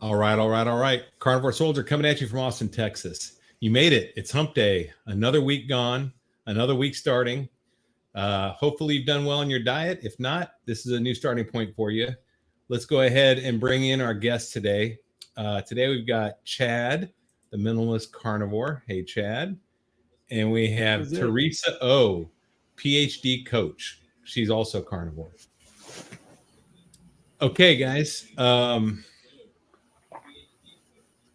All right. Carnivore Soldier coming at you from Austin, Texas. You made it. It's Hump Day. Another week gone, another week starting. Hopefully you've done well on your diet. If not, this is a new starting point for you. Let's go ahead and bring in our guest today. Today we've got Chad, the Minimalist Carnivore. Hey, Chad. And we have Teresa O, PhD coach. She's also carnivore. Okay, guys.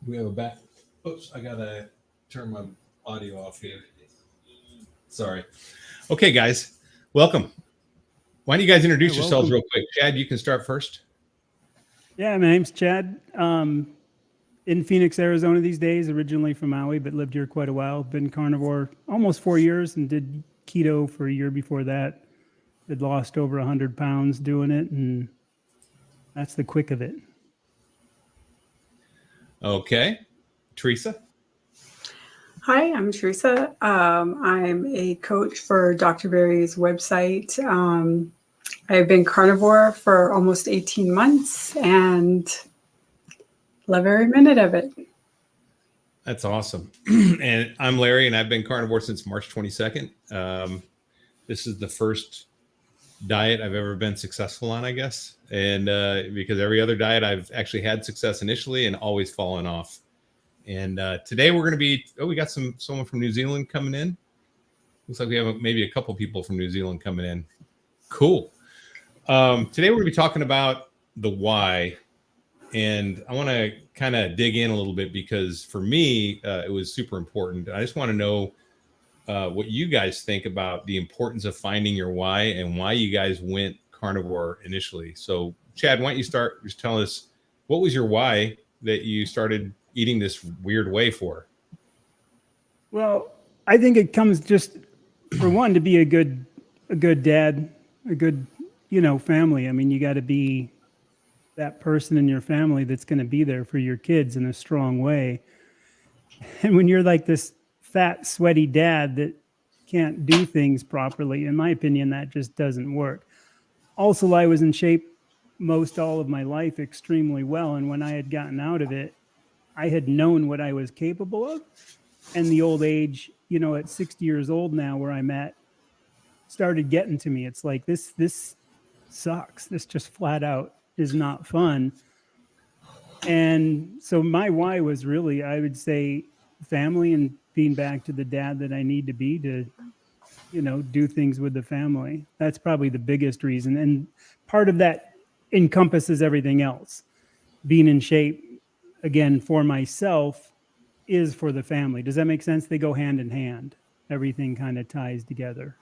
We have a back. Oops, I gotta turn my audio off here. Sorry. Okay, guys, welcome. Why don't you guys introduce yourselves real quick? Chad, you can start first. Yeah, my name's Chad. In Phoenix, Arizona these days, originally from Maui, but lived here quite a while. Been carnivore almost 4 years and did keto for a year before that. Had lost over 100 pounds doing it, and that's the quick of it. Okay. Teresa? Hi, I'm Teresa. I'm a coach for Dr. Berry's website. I've been carnivore for almost 18 months and love every minute of it. That's awesome. And I'm Larry, and I've been carnivore since March 22nd. This is the first diet I've ever been successful on, I guess. And because every other diet I've actually had success initially and always fallen off. And today we're going to be, we got someone from New Zealand coming in. Looks like we have maybe a couple people from New Zealand coming in. Cool. Today we're going to be talking about the why. And I want to kind of dig in a little bit because for me, it was super important. I just want to know what you guys think about the importance of finding your why and why you guys went carnivore initially. So Chad, why don't you start just telling us what was your why that you started eating this weird way for? Well, I think it comes just for one to be a good dad, a good, family. I mean, you got to be that person in your family that's going to be there for your kids in a strong way. And when you're like this fat, sweaty dad that can't do things properly, in my opinion, that just doesn't work. Also, I was in shape most all of my life extremely well. And when I had gotten out of it, I had known what I was capable of. And the old age, at 60 years old now where I'm at, started getting to me. It's like, this sucks. This just flat out is not fun. And so my why was really, I would say, family and being back to the dad that I need to be to, do things with the family. That's probably the biggest reason. And part of that encompasses everything else. Being in shape, again, for myself is for the family. Does that make sense? They go hand in hand. Everything kind of ties together.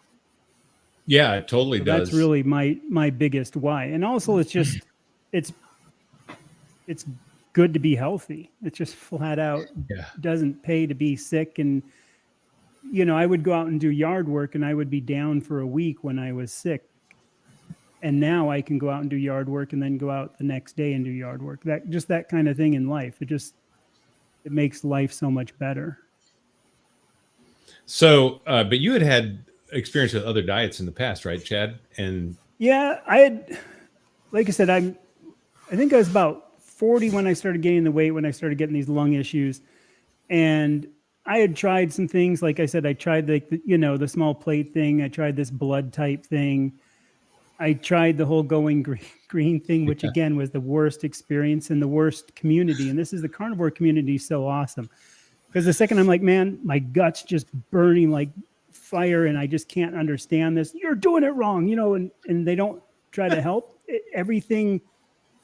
Yeah, it totally does. That's really my biggest why. And also it's just, it's good to be healthy. It's just flat out doesn't pay to be sick. And, I would go out and do yard work and I would be down for a week when I was sick. And now I can go out and do yard work and then go out the next day and do yard work. That kind of thing in life. It makes life so much better. So, but you had experience with other diets in the past, right, Chad? And yeah, I had, like I said, I think I was about 40 when I started gaining the weight, when I started getting these lung issues. And I had tried some things. Like I said, I tried the small plate thing. I tried this blood type thing. I tried the whole going green thing, which again was the worst experience and the worst community. And this is the carnivore community so awesome. Because the second I'm like, man, my gut's just burning like fire and I just can't understand this. You're doing it wrong, and they don't try to help. Everything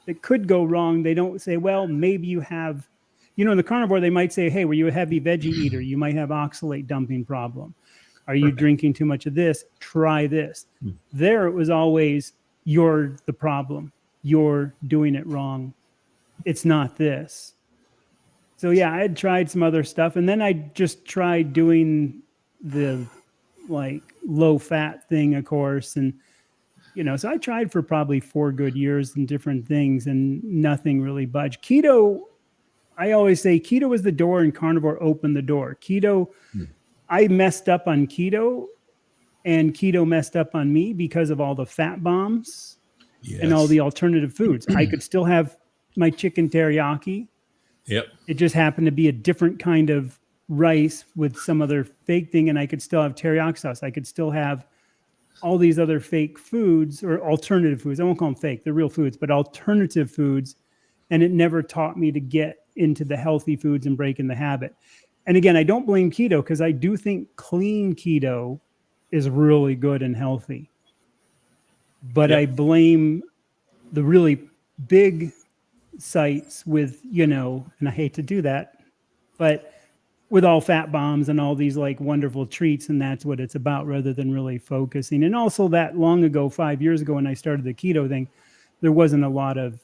that could go wrong, they don't say, well, maybe you have, in the carnivore, they might say, hey, were you a heavy veggie eater? You might have oxalate dumping problem. Are you drinking too much of this? Try this. There, it was always, you're the problem. You're doing it wrong. It's not this. So yeah, I had tried some other stuff. And then I just tried doing the low fat thing, of course. And, so I tried for probably 4 good years in different things and nothing really budged. Keto, I always say keto was the door and carnivore opened the door. Keto, I messed up on keto and keto messed up on me because of all the fat bombs and all the alternative foods. I could still have my chicken teriyaki Yep. It just happened to be a different kind of rice with some other fake thing. And I could still have teriyaki sauce. I could still have all these other fake foods or alternative foods. I won't call them fake. They're real foods, but alternative foods. And it never taught me to get into the healthy foods and breaking the habit. And again, I don't blame keto because I do think clean keto is really good and healthy. But Yep. I blame the really big sites with, and I hate to do that, but with all fat bombs and all these like wonderful treats, and that's what it's about rather than really focusing. And also that long ago, 5 years ago, when I started the keto thing, there wasn't a lot of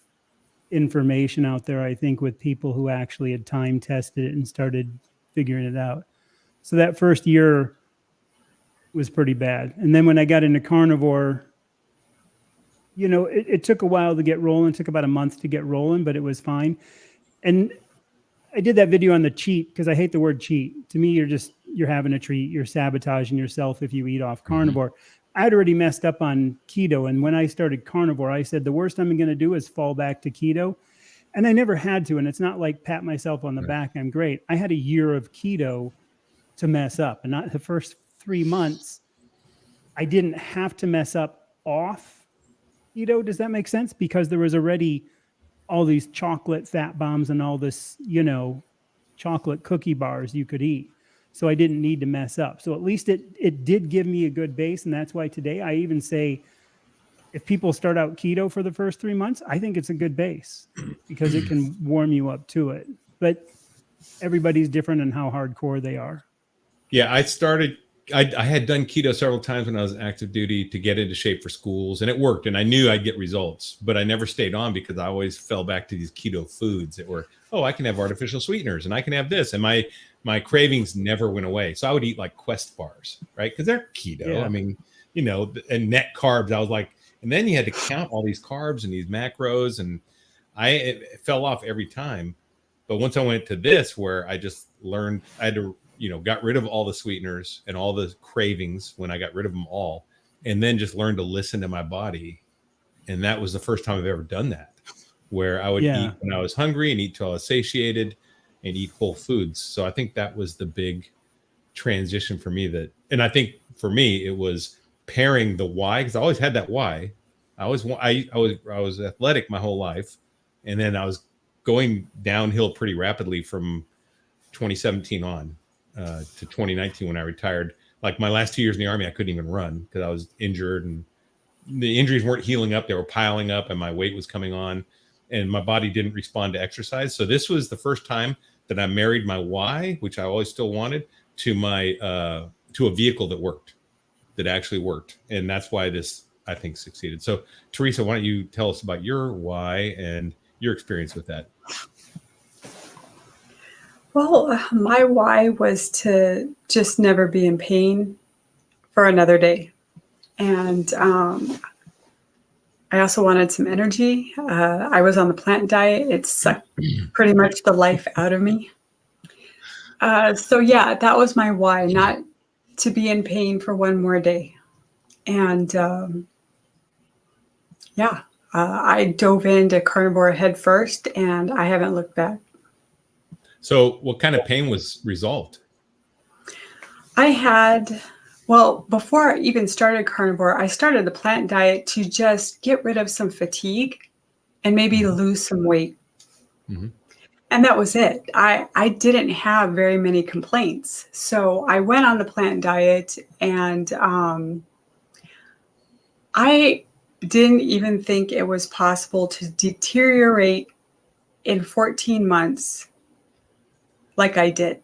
information out there, I think, with people who actually had time tested it and started figuring it out. So that first year was pretty bad. And then when I got into carnivore, it took a while to get rolling. It took about a month to get rolling, but it was fine. And I did that video on the cheat because I hate the word cheat. To me, you're having a treat. You're sabotaging yourself if you eat off carnivore. Mm-hmm. I had already messed up on keto. And when I started carnivore, I said, the worst I'm going to do is fall back to keto. And I never had to. And it's not like pat myself on the back. I'm great. I had a year of keto to mess up. And not the first 3 months, I didn't have to mess up off keto. Does that make sense? Because there was already all these chocolate fat bombs and all this, chocolate cookie bars you could eat. So I didn't need to mess up. So at least it did give me a good base. And that's why today I even say, if people start out keto for the first 3 months, I think it's a good base because it can warm you up to it. But everybody's different in how hardcore they are. Yeah, I had done keto several times when I was active duty to get into shape for schools, and it worked. And I knew I'd get results, but I never stayed on because I always fell back to these keto foods that were, I can have artificial sweeteners and I can have this. And my cravings never went away. So I would eat like Quest bars, right? Because they're keto. Yeah. I mean, and net carbs. I was like, and then you had to count all these carbs and these macros, and it fell off every time. But once I went to this, where I just learned, I had to, got rid of all the sweeteners and all the cravings when I got rid of them all, and then just learned to listen to my body. And that was the first time I've ever done that, where I would eat when I was hungry and eat till I was satiated and eat whole foods. So I think that was the big transition for me and I think for me, it was pairing the why, because I always had that why. I was athletic my whole life. And then I was going downhill pretty rapidly from 2017 on. To 2019 when I retired. Like my last 2 years in the Army, I couldn't even run because I was injured and the injuries weren't healing up. They were piling up and my weight was coming on and my body didn't respond to exercise. So this was the first time that I married my why, which I always still wanted, to my to a vehicle that actually worked. And that's why this, I think, succeeded. So Teresa, why don't you tell us about your why and your experience with that? Well, my why was to just never be in pain for another day. And I also wanted some energy. I was on the plant diet. It sucked pretty much the life out of me. So yeah, that was my why, not to be in pain for one more day. And I dove into carnivore head first and I haven't looked back. So what kind of pain was resolved? Before I even started carnivore, I started the plant diet to just get rid of some fatigue and maybe lose some weight. Mm-hmm. And that was it. I didn't have very many complaints. So I went on the plant diet and I didn't even think it was possible to deteriorate in 14 months like I did.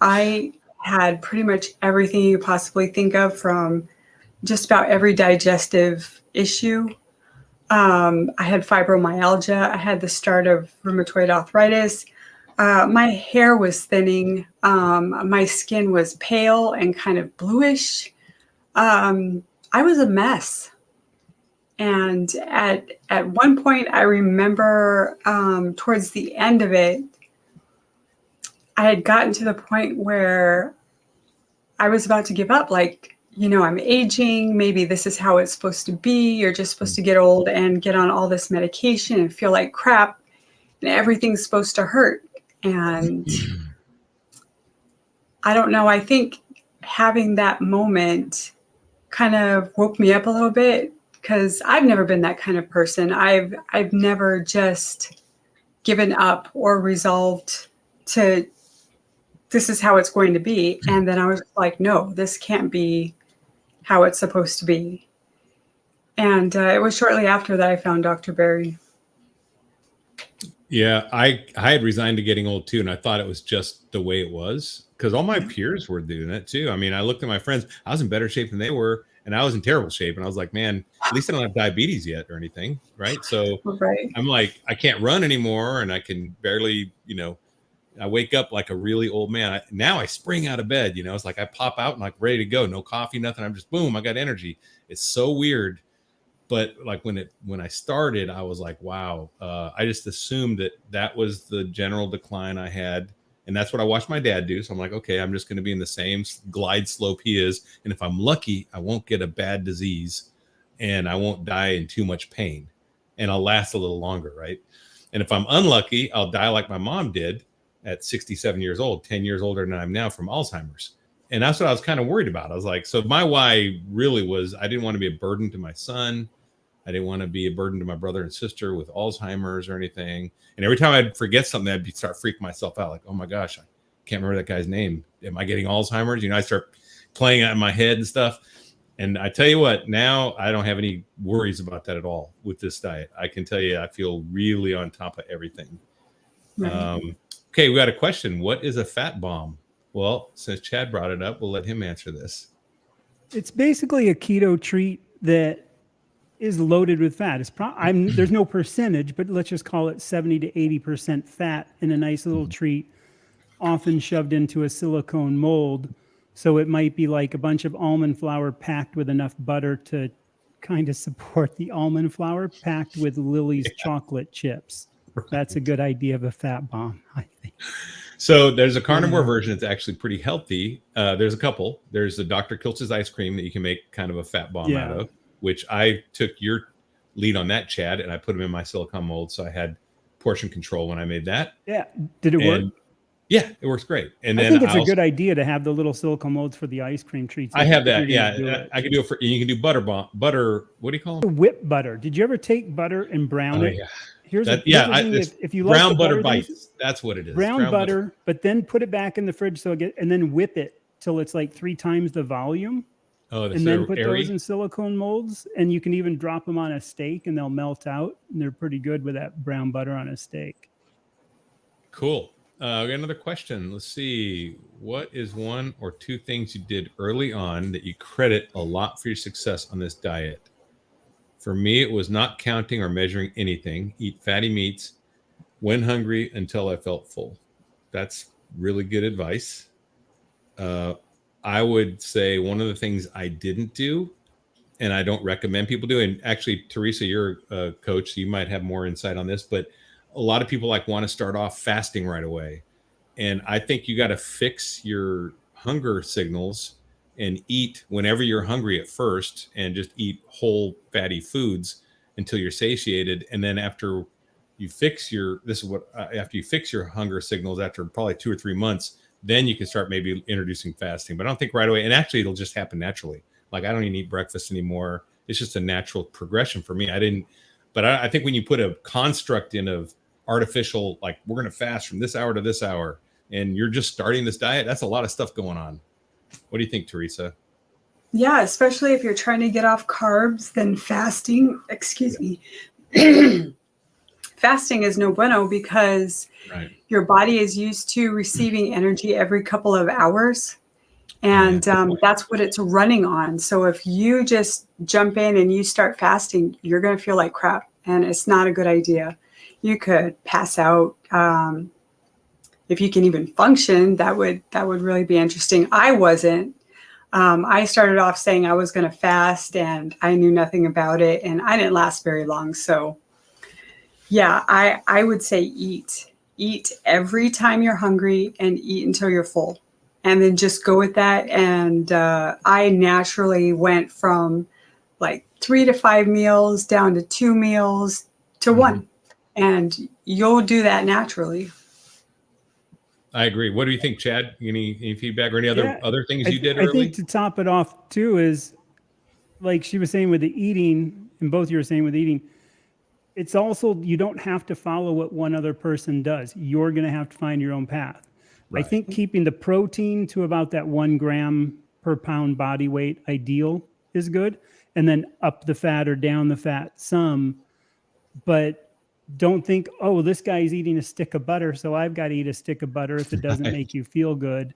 I had pretty much everything you possibly think of, from just about every digestive issue. I had fibromyalgia. I had the start of rheumatoid arthritis. My hair was thinning. My skin was pale and kind of bluish. I was a mess. And at one point, I remember towards the end of it, I had gotten to the point where I was about to give up. Like, I'm aging. Maybe this is how it's supposed to be. You're just supposed to get old and get on all this medication and feel like crap. And everything's supposed to hurt. And I don't know, I think having that moment kind of woke me up a little bit, because I've never been that kind of person. I've never just given up or resolved to, this is how it's going to be. And then I was like, no, this can't be how it's supposed to be. And it was shortly after that I found Dr. Berry. Yeah, I had resigned to getting old too, and I thought it was just the way it was, because all my peers were doing it too. I mean, I looked at my friends; I was in better shape than they were, and I was in terrible shape. And I was like, man, at least I don't have diabetes yet or anything, right? So Right. I'm like, I can't run anymore, and I can barely, I wake up like a really old man. Now I spring out of bed, it's like I pop out and like ready to go. No coffee, nothing. I'm just boom, I got energy. It's so weird. But like when I started, I was like, wow, I just assumed that was the general decline I had. And that's what I watched my dad do. So I'm like, okay, I'm just going to be in the same glide slope he is. And if I'm lucky, I won't get a bad disease and I won't die in too much pain and I'll last a little longer. Right. And if I'm unlucky, I'll die like my mom did at 67 years old, 10 years older than I'm now, from Alzheimer's. And that's what I was kind of worried about. I was like, so my why really was, I didn't want to be a burden to my son. I didn't want to be a burden to my brother and sister with Alzheimer's or anything. And every time I'd forget something, I'd start freaking myself out. Like, oh my gosh, I can't remember that guy's name. Am I getting Alzheimer's? I start playing it in my head and stuff. And I tell you what, now I don't have any worries about that at all with this diet. I can tell you, I feel really on top of everything. Right. Okay, we got a question. What is a fat bomb? Well, since Chad brought it up, we'll let him answer this. It's basically a keto treat that is loaded with fat. There's no percentage, but let's just call it 70 to 80% fat in a nice little treat, often shoved into a silicone mold. So it might be like a bunch of almond flour packed with enough butter to kind of support the almond flour, packed with Lily's chocolate chips. That's a good idea of a fat bomb, I think. So there's a carnivore version that's actually pretty healthy. There's a couple. There's the Dr. Kiltz's ice cream that you can make kind of a fat bomb out of, which I took your lead on that, Chad, and I put them in my silicone mold. So I had portion control when I made that. Yeah. Did it work? Yeah, it works great. And then I think it's a good idea to have the little silicone molds for the ice cream treats. I have that. Yeah. I can do it for, you can do butter, what do you call them? Whip butter. Did you ever take butter and brown it? Yeah. Here's that, if you like brown butter bites. That's what it is. Brown butter, but then put it back in the fridge and then whip it till it's like 3 times the volume. Oh, and then put those in silicone molds, and you can even drop them on a steak and they'll melt out. And they're pretty good with that brown butter on a steak. Cool. We got another question. Let's see. What is 1 or 2 things you did early on that you credit a lot for your success on this diet? For me, it was not counting or measuring anything. Eat fatty meats when hungry until I felt full. That's really good advice. I would say one of the things I didn't do, and I don't recommend people do, and actually, Teresa, you're a coach, so you might have more insight on this, but a lot of people want to start off fasting right away. And I think you got to fix your hunger signals and eat whenever you're hungry at first, and just eat whole fatty foods until you're satiated. And then after you fix your hunger signals, after probably 2 or 3 months, then you can start maybe introducing fasting. But I don't think right away. And actually, it'll just happen naturally. Like, I don't even eat breakfast anymore. It's just a natural progression for me. But I think when you put a construct in of artificial, like, we're going to fast from this hour to this hour, and you're just starting this diet, that's a lot of stuff going on. What do you think, Teresa? Yeah, especially if you're trying to get off carbs, then fasting, fasting is no bueno, because your body is used to receiving energy every couple of hours. And that's what it's running on. So if you just jump in and you start fasting, you're going to feel like crap. And it's not a good idea. You could pass out. If you can even function, that would really be interesting. I wasn't. I started off saying I was going to fast, and I knew nothing about it, and I didn't last very long. So yeah, I would say eat every time you're hungry, and eat until you're full, and then just go with that. And I naturally went from like 3 to 5 meals down to 2 meals to 1, and you'll do that naturally. I agree. What do you think, Chad? Any feedback or any Yeah, other things you did I early? think to top it off too is like she was saying with the eating, and both you were saying with eating, it's also you don't have to follow what one other person does. You're going to have to find your own path. I Right. think keeping the protein to about that 1 gram per pound body weight ideal is good, and then up the fat or down the fat some. But don't think, oh, this guy's eating a stick of butter, so I've got to eat a stick of butter if it doesn't Right. make you feel good.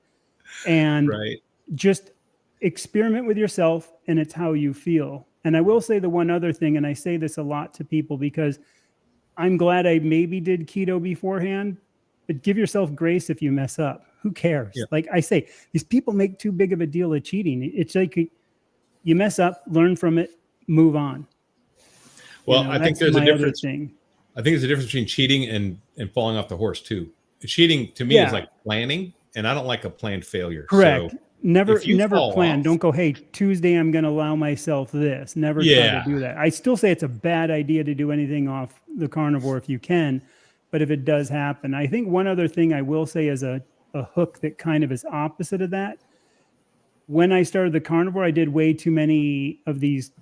And Right. just experiment with yourself, and it's how you feel. And I will say the one other thing, and I say this a lot to people because I'm glad I maybe did keto beforehand, but give yourself grace if you mess up. Who cares? Yeah. Like I say, these people make too big of a deal of cheating. It's like you mess up, learn from it, move on. Well, I think there's a difference. Thing. I think there's a difference between cheating and falling off the horse too. Cheating to me is like planning, and I don't like a planned failure. Correct. So never plan. Off, don't go, hey, Tuesday I'm going to allow myself this. Never try to do that. I still say it's a bad idea to do anything off the carnivore if you can, but if it does happen, I think one other thing I will say is a hook that kind of is opposite of that. When I started the carnivore, I did way too many of these.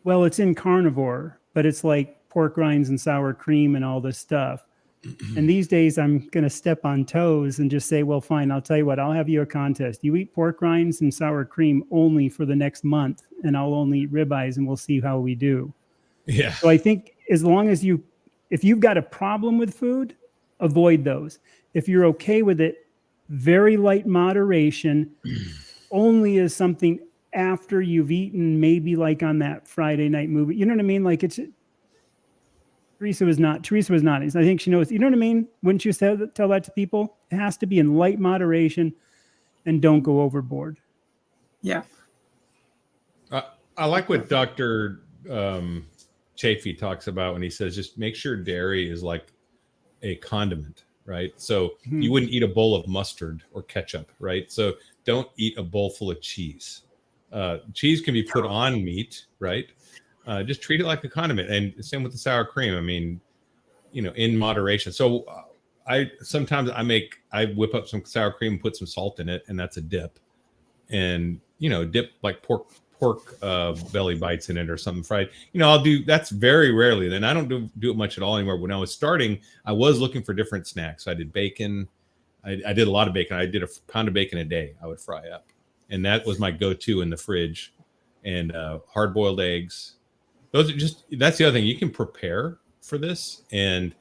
Well, it's in carnivore, but it's like pork rinds and sour cream and all this stuff. And these days I'm going to step on toes and just say, well, fine, I'll tell you what, I'll have you a contest. You eat pork rinds and sour cream only for the next month, and I'll only eat ribeyes, and we'll see how we do. Yeah. So I think as long as if you've got a problem with food, avoid those. If you're okay with it, very light moderation, only as something after you've eaten, maybe like on that Friday night movie. You know what I mean? Like Teresa was not. I think she knows. You know what I mean? Wouldn't you tell that to people? It has to be in light moderation, and don't go overboard. Yeah. I like what Dr. Chafee talks about when he says just make sure dairy is like a condiment, right? So you wouldn't eat a bowl of mustard or ketchup, right? So don't eat a bowl full of cheese. Cheese can be put on meat, right? Just treat it like a condiment, and same with the sour cream. I mean, in moderation. So I whip up some sour cream, put some salt in it, and that's a dip. And dip like pork belly bites in it or something fried. I'll do that's very rarely. Then I don't do it much at all anymore. When I was starting, I was looking for different snacks. I did bacon. I did a lot of bacon. I did a pound of bacon a day. I would fry up, and that was my go-to in the fridge. And hard-boiled eggs. That's the other thing. You can prepare for this and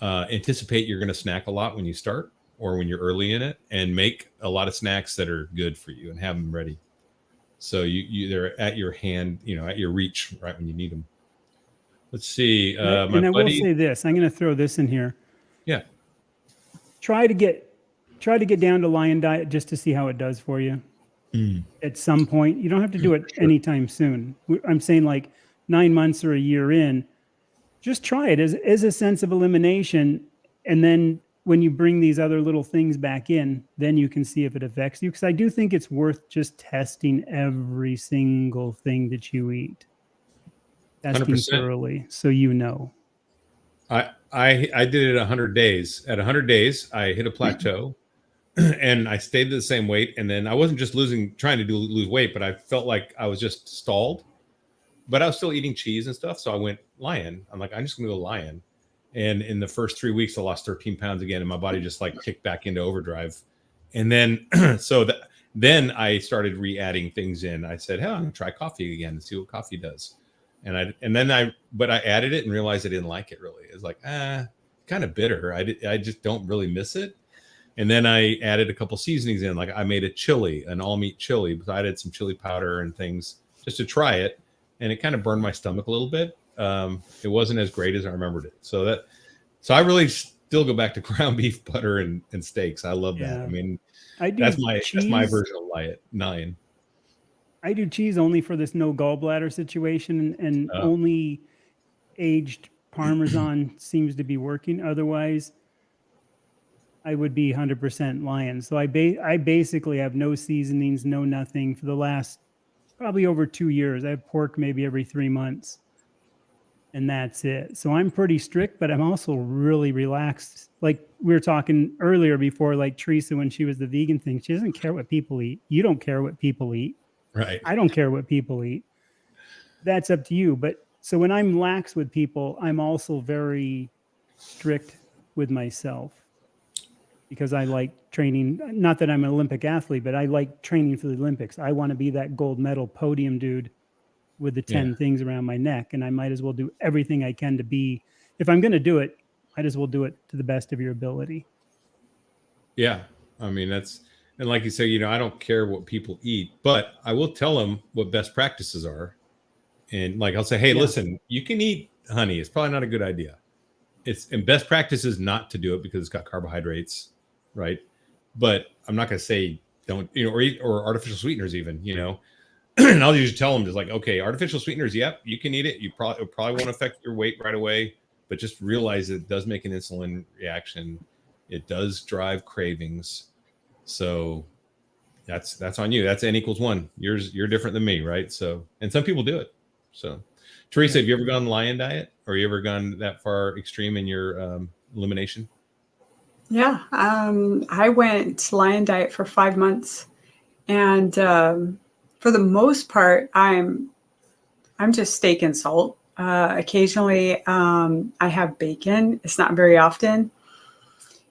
anticipate you're going to snack a lot when you start or when you're early in it, and make a lot of snacks that are good for you and have them ready. So they're at your hand, at your reach right when you need them. Let's see. I will say this. I'm going to throw this in here. Yeah. Try to get down to lion diet just to see how it does for you. At some point. You don't have to do it anytime soon. I'm saying like 9 months or a year in, just try it as a sense of elimination. And then when you bring these other little things back in, then you can see if it affects you. Because I do think it's worth just testing every single thing that you eat. Testing 100%. thoroughly, so I did it 100 days. At 100 days, I hit a plateau. And I stayed the same weight. And then I wasn't just trying to lose weight, but I felt like I was just stalled. But I was still eating cheese and stuff. So I went lion. I'm like, I'm just going to go lion. And in the first 3 weeks, I lost 13 pounds again. And my body just like kicked back into overdrive. And then, then I started re-adding things in. I said, hey, I'm going to try coffee again and see what coffee does. But I added it and realized I didn't like it really. It's like, kind of bitter. I just don't really miss it. And then I added a couple seasonings in. Like I made an all meat chili, but I added some chili powder and things just to try it. And it kind of burned my stomach a little bit. It wasn't as great as I remembered it. So I really still go back to ground beef, butter, and steaks. I love that. I mean, that's my version of lion. I do cheese only for this no gallbladder situation, and only aged Parmesan seems to be working. Otherwise, I would be 100% lion. So I basically have no seasonings, no nothing for the last probably over 2 years. I have pork maybe every 3 months. and that's it. So I'm pretty strict, but I'm also really relaxed. Like we were talking earlier before, like Teresa, when she was the vegan thing, she doesn't care what people eat. You don't care what people eat. Right. I don't care what people eat. That's up to you. But so when I'm lax with people, I'm also very strict with myself because I like training. Not that I'm an Olympic athlete, but I like training for the Olympics. I want to be that gold medal podium dude with the 10 things around my neck. And I might as well do everything I can to be, if I'm going to do it, might as well do it to the best of your ability. Yeah. I mean, and like you say, I don't care what people eat, but I will tell them what best practices are. And like, I'll say, hey, listen, you can eat honey. It's probably not a good idea. And best practice is not to do it because it's got carbohydrates. Right. But I'm not going to say don't, or eat, or artificial sweeteners even, and I'll usually tell them just like, okay, artificial sweeteners, yep, you can eat it. It probably won't affect your weight right away, but just realize it does make an insulin reaction. It does drive cravings. So that's on you. That's N equals 1. You're different than me, right? So, and some people do it. So, Teresa, have you ever gone lion diet, or you ever gone that far extreme in your elimination? Yeah, I went lion diet for 5 months, and for the most part, I'm just steak and salt. Occasionally, I have bacon. It's not very often,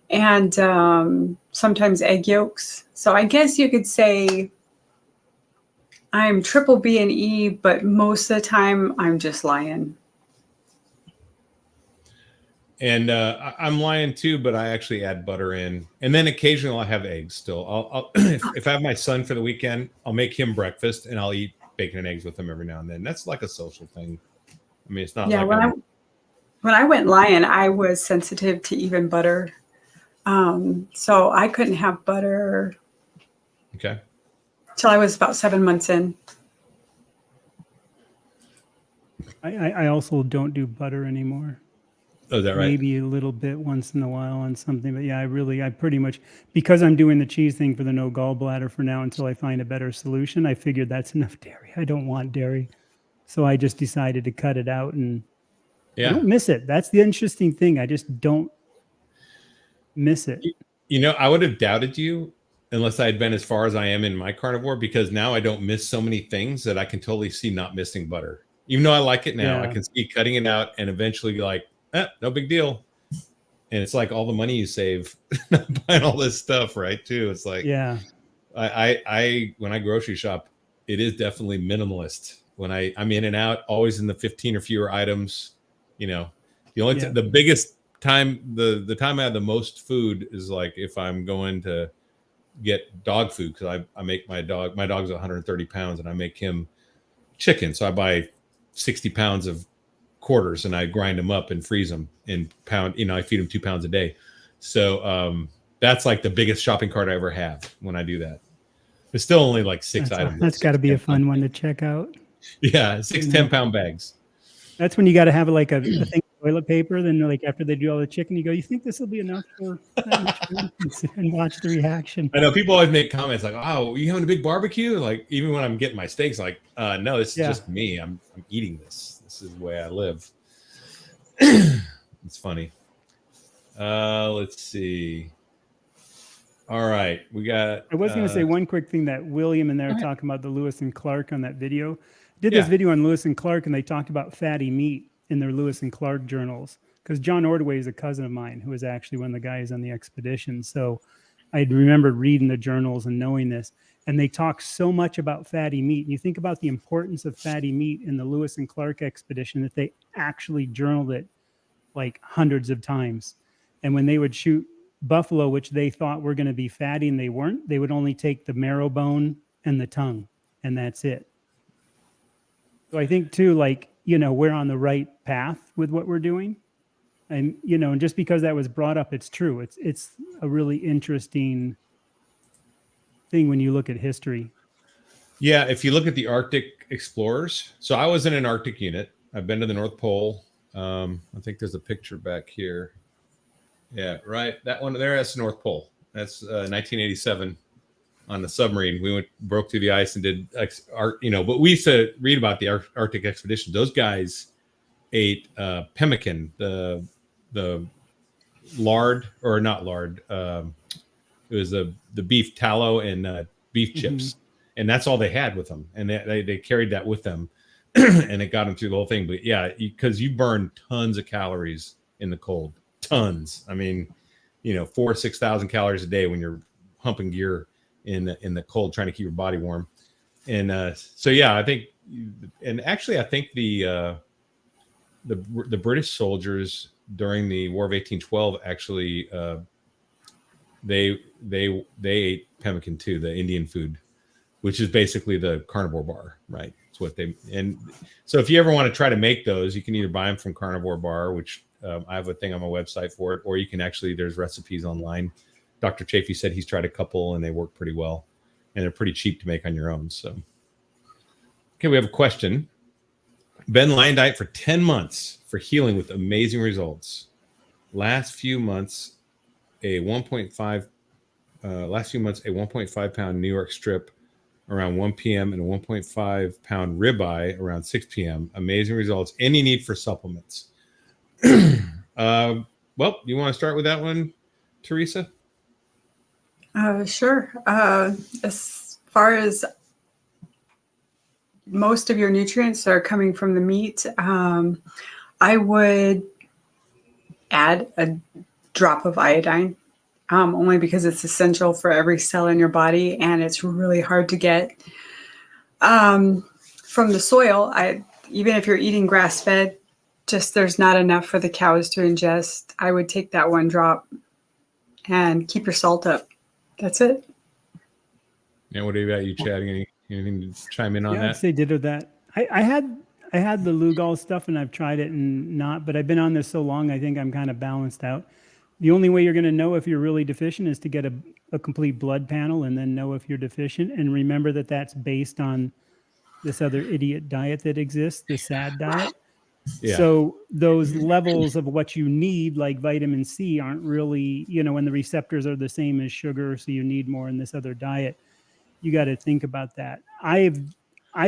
and sometimes egg yolks. So I guess you could say I'm triple B and E, but most of the time I'm just lion. And I'm lion too, but I actually add butter in, and then occasionally I'll have eggs. Still, I'll if I have my son for the weekend, I'll make him breakfast, and I'll eat bacon and eggs with him every now and then. That's like a social thing. I mean, it's not like when I went lion, I was sensitive to even butter, so I couldn't have butter. Okay. Till I was about 7 months in. I also don't do butter anymore. Oh, is that right? Maybe a little bit once in a while on something, but yeah, I pretty much, because I'm doing the cheese thing for the no gallbladder for now until I find a better solution, I figured that's enough dairy. I don't want dairy. So I just decided to cut it out, and I don't miss it. That's the interesting thing. I just don't miss it. I would have doubted you unless I had been as far as I am in my carnivore, because now I don't miss so many things that I can totally see not missing butter. Even though I like it now, I can see cutting it out and eventually be like, no big deal. And it's like all the money you save buying all this stuff, right? Too. It's like, I when I grocery shop, it is definitely minimalist. When I'm in and out, always in the 15 or fewer items. The only the biggest time, the time I have the most food is like if I'm going to get dog food, because I make my dog's 130 pounds, and I make him chicken. So I buy 60 pounds of quarters and I grind them up and freeze them in pound. I feed him 2 pounds a day. So that's like the biggest shopping cart I ever have when I do that. It's still only like 6 items. That's got to be a fun one to check out. Yeah, 6 10-pound bags. That's when you got to have like a thing of toilet paper. Then like after they do all the chicken, you go, you think this will be enough for that much food? And watch the reaction. I know people always make comments like, "Oh, you having a big barbecue?" Like even when I'm getting my steaks, like, no, this is just me. I'm eating this. This is the way I live. It's funny. Let's see. All right, we got. I was going to say one quick thing that William and they're talking about the Lewis and Clark on that video. Did this video on Lewis and Clark, and they talked about fatty meat in their Lewis and Clark journals, because John Ordway is a cousin of mine who was actually one of the guys on the expedition. So I remembered reading the journals and knowing this, and they talk so much about fatty meat. And you think about the importance of fatty meat in the Lewis and Clark expedition, that they actually journaled it like hundreds of times. And when they would shoot buffalo, which they thought were going to be fatty and they weren't, they would only take the marrow bone and the tongue, and that's it. So I think too, like, we're on the right path with what we're doing. And, and just because that was brought up, it's true. It's a really interesting thing when you look at history. Yeah. If you look at the Arctic explorers, so I was in an Arctic unit. I've been to the North Pole. I think there's a picture back here. Yeah, right. That one there, that's the North Pole. That's 1987 on the submarine. We broke through the ice and did but we used to read about the Arctic expedition. Those guys, ate pemmican, the lard, or not lard. It was the beef tallow and beef chips, and that's all they had with them, and they carried that with them, and it got them through the whole thing. But yeah, because you burn tons of calories in the cold, tons. I mean, 4,000 to 6,000 calories a day when you're humping gear in the cold, trying to keep your body warm. And so yeah, I think, and actually I think the British soldiers during the War of 1812 actually they ate pemmican too, the Indian food, which is basically the carnivore bar, right? It's what they, and so if you ever want to try to make those, you can either buy them from Carnivore Bar, which I have a thing on my website for it, or you can actually, there's recipes online. Dr. Chafee said he's tried a couple and they work pretty well, and they're pretty cheap to make on your own. So, okay, we have a question. Been Lion Diet for 10 months for healing with amazing results. Last few months, a 1.5 pound New York strip around 1 p.m. and a 1.5 pound ribeye around 6 p.m. Amazing results. Any need for supplements? Well, you want to start with that one, Teresa? Sure. As far as most of your nutrients are coming from the meat, I would add a drop of iodine, only because it's essential for every cell in your body, and it's really hard to get from the soil. Even if you're eating grass-fed, just there's not enough for the cows to ingest. I would take that one drop and keep your salt up. That's it. And what about you, Chad? Anything to chime in on that? I'd say ditto that. I had the Lugol stuff, and I've tried it and not, but I've been on this so long, I think I'm kind of balanced out. The only way you're going to know if you're really deficient is to get a complete blood panel and then know if you're deficient. And remember that that's based on this other idiot diet that exists, the SAD diet. Yeah. So those levels of what you need, like vitamin C, aren't really, when the receptors are the same as sugar, so you need more in this other diet. You got to think about that. I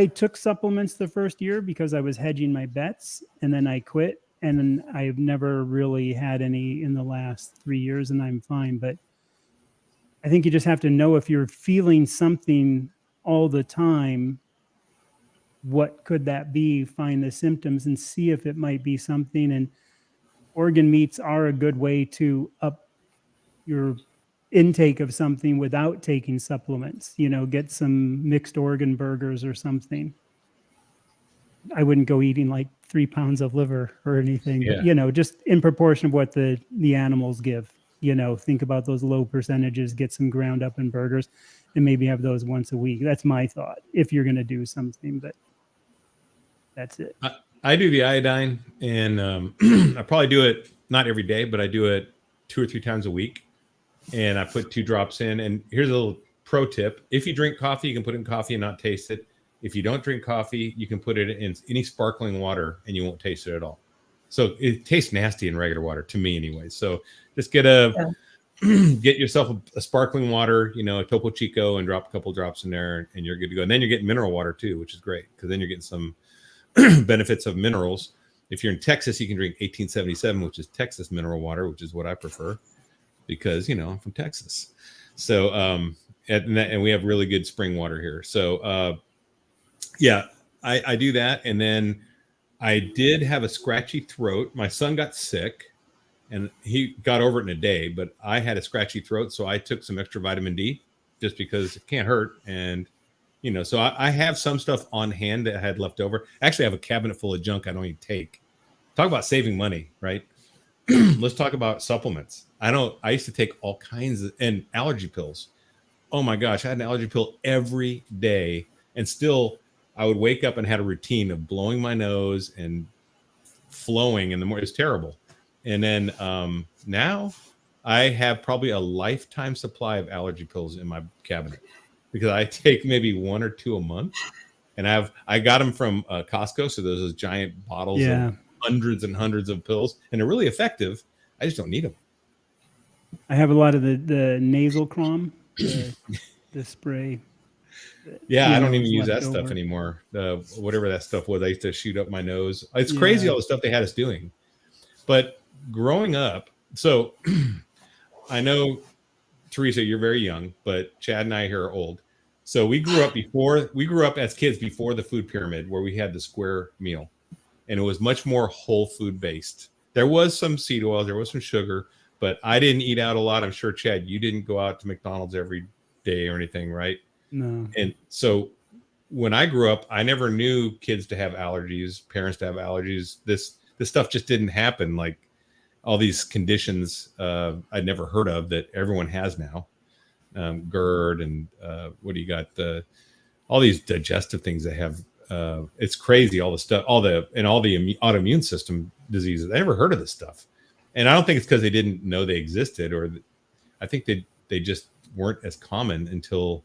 took supplements the first year because I was hedging my bets, and then I quit. And then I've never really had any in the last 3 years, and I'm fine. But I think you just have to know if you're feeling something all the time, what could that be? Find the symptoms and see if it might be something. And organ meats are a good way to up your intake of something without taking supplements. Get some mixed organ burgers or something. I wouldn't go eating like 3 pounds of liver or anything, but just in proportion of what the animals give. Think about those low percentages, get some ground up in burgers, and maybe have those once a week. That's my thought if you're going to do something, but that's it. I do the iodine, and I probably do it not every day, but I do it 2 or 3 times a week, and I put 2 drops in. And here's a little pro tip: if you drink coffee, you can put it in coffee and not taste it. If you don't drink coffee, you can put it in any sparkling water and you won't taste it at all. So it tastes nasty in regular water, to me anyway. So just get yourself a sparkling water, a Topo Chico, and drop a couple drops in there, and you're good to go. And then you're getting mineral water too, which is great, because then you're getting some benefits of minerals. If you're in Texas, you can drink 1877, which is Texas mineral water, which is what I prefer, because I'm from Texas. So and we have really good spring water here. So yeah, I do that. And then I did have a scratchy throat. My son got sick and he got over it in a day, but I had a scratchy throat. So I took some extra vitamin D just because it can't hurt. And, so I have some stuff on hand that I had left over. Actually, I have a cabinet full of junk I don't even take. Talk about saving money, right? Let's talk about supplements. I used to take all kinds of, and allergy pills. Oh my gosh, I had an allergy pill every day, and still I would wake up and had a routine of blowing my nose and flowing in the morning. It was terrible. And then now I have probably a lifetime supply of allergy pills in my cabinet, because I take maybe 1 or 2 a month. And I got them from Costco. So there's those giant bottles of hundreds and hundreds of pills, and they're really effective. I just don't need them. I have a lot of the nasal crom, the spray. Yeah, I don't was even use that left stuff over. anymore. Whatever that stuff was, I used to shoot up my nose. It's Yeah. crazy all the stuff they had us doing. But growing up, so I know, Teresa, you're very young, but Chad and I here are old. So we grew up as kids before the food pyramid, where we had the square meal, and it was much more whole food based. There was some seed oil, there was some sugar, but I didn't eat out a lot. I'm sure, Chad, you didn't go out to McDonald's every day or anything, right? No. And so when I grew up, I never knew kids to have allergies, parents to have allergies. This stuff just didn't happen. Like all these conditions I'd never heard of that everyone has now. GERD and what do you got? All these digestive things they have. It's crazy. All the stuff, all the autoimmune system diseases. I never heard of this stuff, and I don't think it's because they didn't know they existed, or I think they just weren't as common until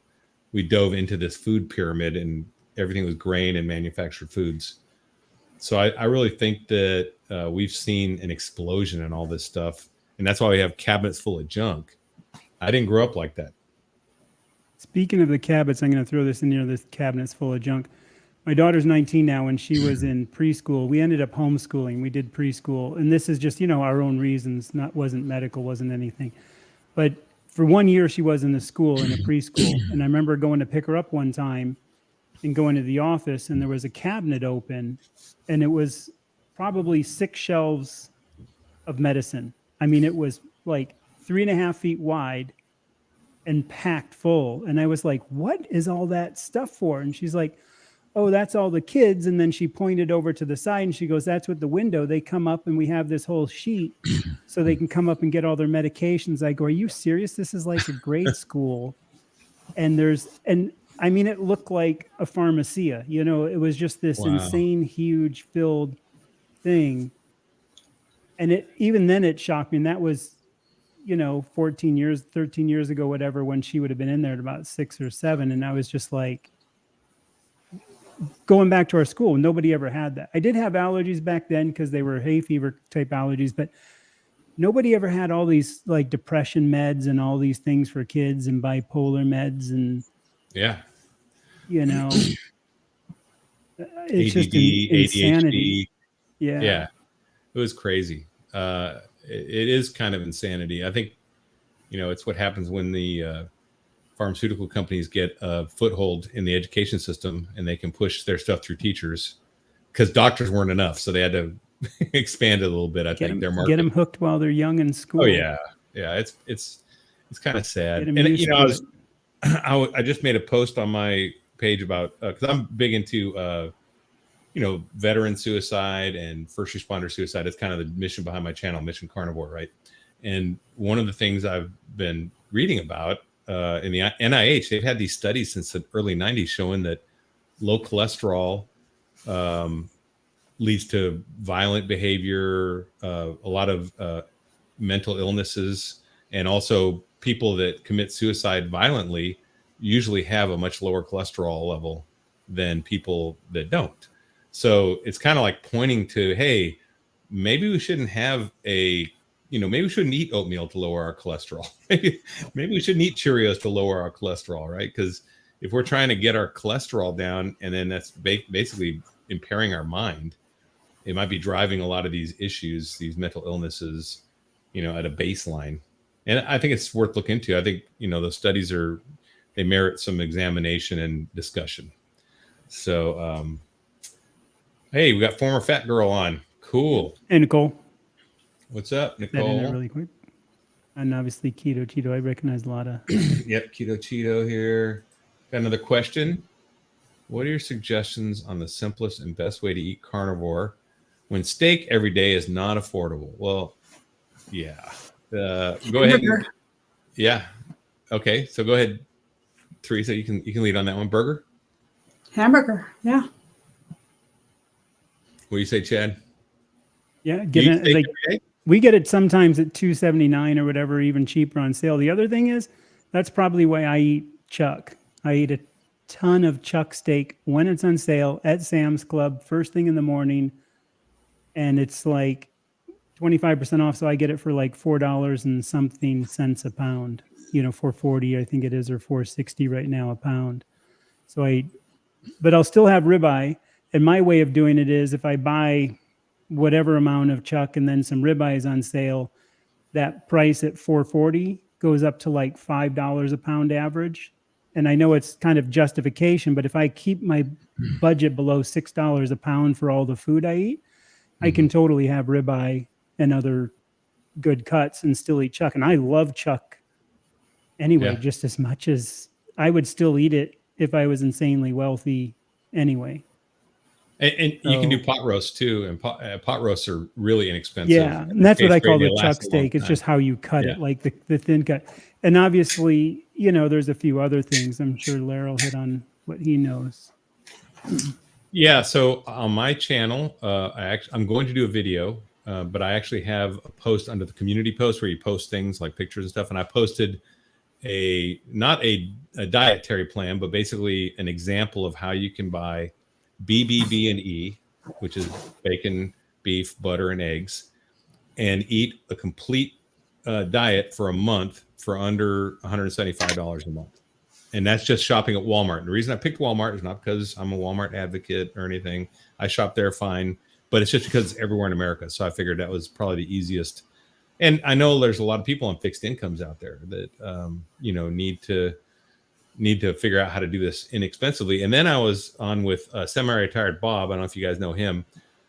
we dove into this food pyramid and everything was grain and manufactured foods. So I really think that we've seen an explosion in all this stuff, and that's why we have cabinets full of junk. I didn't grow up like that. Speaking of the cabinets, I'm going to throw this in here. This cabinet's full of junk. My daughter's 19 now. When she was in preschool, we ended up homeschooling. We did preschool, and this is just our own reasons. Wasn't medical, wasn't anything. But for 1 year, she was in a preschool, and I remember going to pick her up one time, and going to the office, and there was a cabinet open, and it was probably 6 shelves of medicine. I mean, it was like 3.5 feet wide and packed full. And I was like, what is all that stuff for? And she's like, oh, that's all the kids. And then she pointed over to the side and she goes, that's what the window, they come up and we have this whole sheet so they can come up and get all their medications. I go, are you serious? This is like a grade school. And I mean, it looked like a pharmacia, it was just this insane, huge filled thing. And even then it shocked me. And that was, 13 years ago, whatever, when she would have been in there at about 6 or 7. And I was just like, going back to our school, nobody ever had that. I did have allergies back then because they were hay fever type allergies, but nobody ever had all these like depression meds and all these things for kids and bipolar meds. And it's ADD, just insanity. ADHD. Yeah. It was crazy. It is kind of insanity. I think, it's what happens when the pharmaceutical companies get a foothold in the education system and they can push their stuff through teachers, because doctors weren't enough. So they had to expand it a little bit. I think their market. Get them hooked while they're young in school. Oh yeah. Yeah. It's kind of sad. And I just made a post on my page about, cause I'm big into, veteran suicide and first responder suicide. It's kind of the mission behind my channel, Mission Carnivore, right? And one of the things I've been reading about in the NIH, they've had these studies since the early 90s showing that low cholesterol leads to violent behavior, a lot of mental illnesses, and also people that commit suicide violently usually have a much lower cholesterol level than people that don't. So it's kind of like pointing to, hey, maybe we shouldn't have maybe we shouldn't eat oatmeal to lower our cholesterol. maybe we shouldn't eat Cheerios to lower our cholesterol, right? Because if we're trying to get our cholesterol down and then that's basically impairing our mind, it might be driving a lot of these issues, these mental illnesses, at a baseline. And I think it's worth looking into. I think, those studies they merit some examination and discussion. So, hey, we got former fat girl on. Cool. Hey, Nicole. What's up, That Nicole? in there really quick. And obviously keto. I recognize a lot of. Yep, keto Cheeto here. Got another question. What are your suggestions on the simplest and best way to eat carnivore when steak every day is not affordable? Well, yeah. Go ahead. Yeah. Okay. So go ahead, Teresa. You can lead on that one. Burger. Hamburger. Yeah. What do you say, Chad? Yeah. We get it sometimes at $2.79 or whatever, even cheaper on sale. The other thing is, that's probably why I eat chuck. I eat a ton of chuck steak when it's on sale at Sam's Club first thing in the morning, and it's like 25% off. So I get it for like $4 and something cents a pound. $4.40 I think it is, or $4.60 right now a pound. But I'll still have ribeye. And my way of doing it is if I buy whatever amount of chuck and then some ribeye is on sale, that price at $4.40 goes up to like $5 a pound average. And I know it's kind of justification, but if I keep my budget below $6 a pound for all the food I eat, I can totally have ribeye and other good cuts and still eat chuck. And I love chuck anyway, just as much as I would still eat it if I was insanely wealthy anyway. And you can do pot roast too, and pot roasts are really inexpensive. Yeah, and that's what I call the chuck steak. It's just how you cut it, like the thin cut. And obviously, there's a few other things. I'm sure Larry will hit on what he knows. Yeah, so on my channel, I'm going to do a video, but I actually have a post under the community post where you post things like pictures and stuff. And I posted not a dietary plan, but basically an example of how you can buy BBB&E, which is bacon, beef, butter, and eggs, and eat a complete diet for a month for under $175 a month. And that's just shopping at Walmart. And the reason I picked Walmart is not because I'm a Walmart advocate or anything. I shop there fine, but it's just because it's everywhere in America. So I figured that was probably the easiest. And I know there's a lot of people on fixed incomes out there that, need to figure out how to do this inexpensively. And then I was on with semi-retired Bob. I don't know if you guys know him,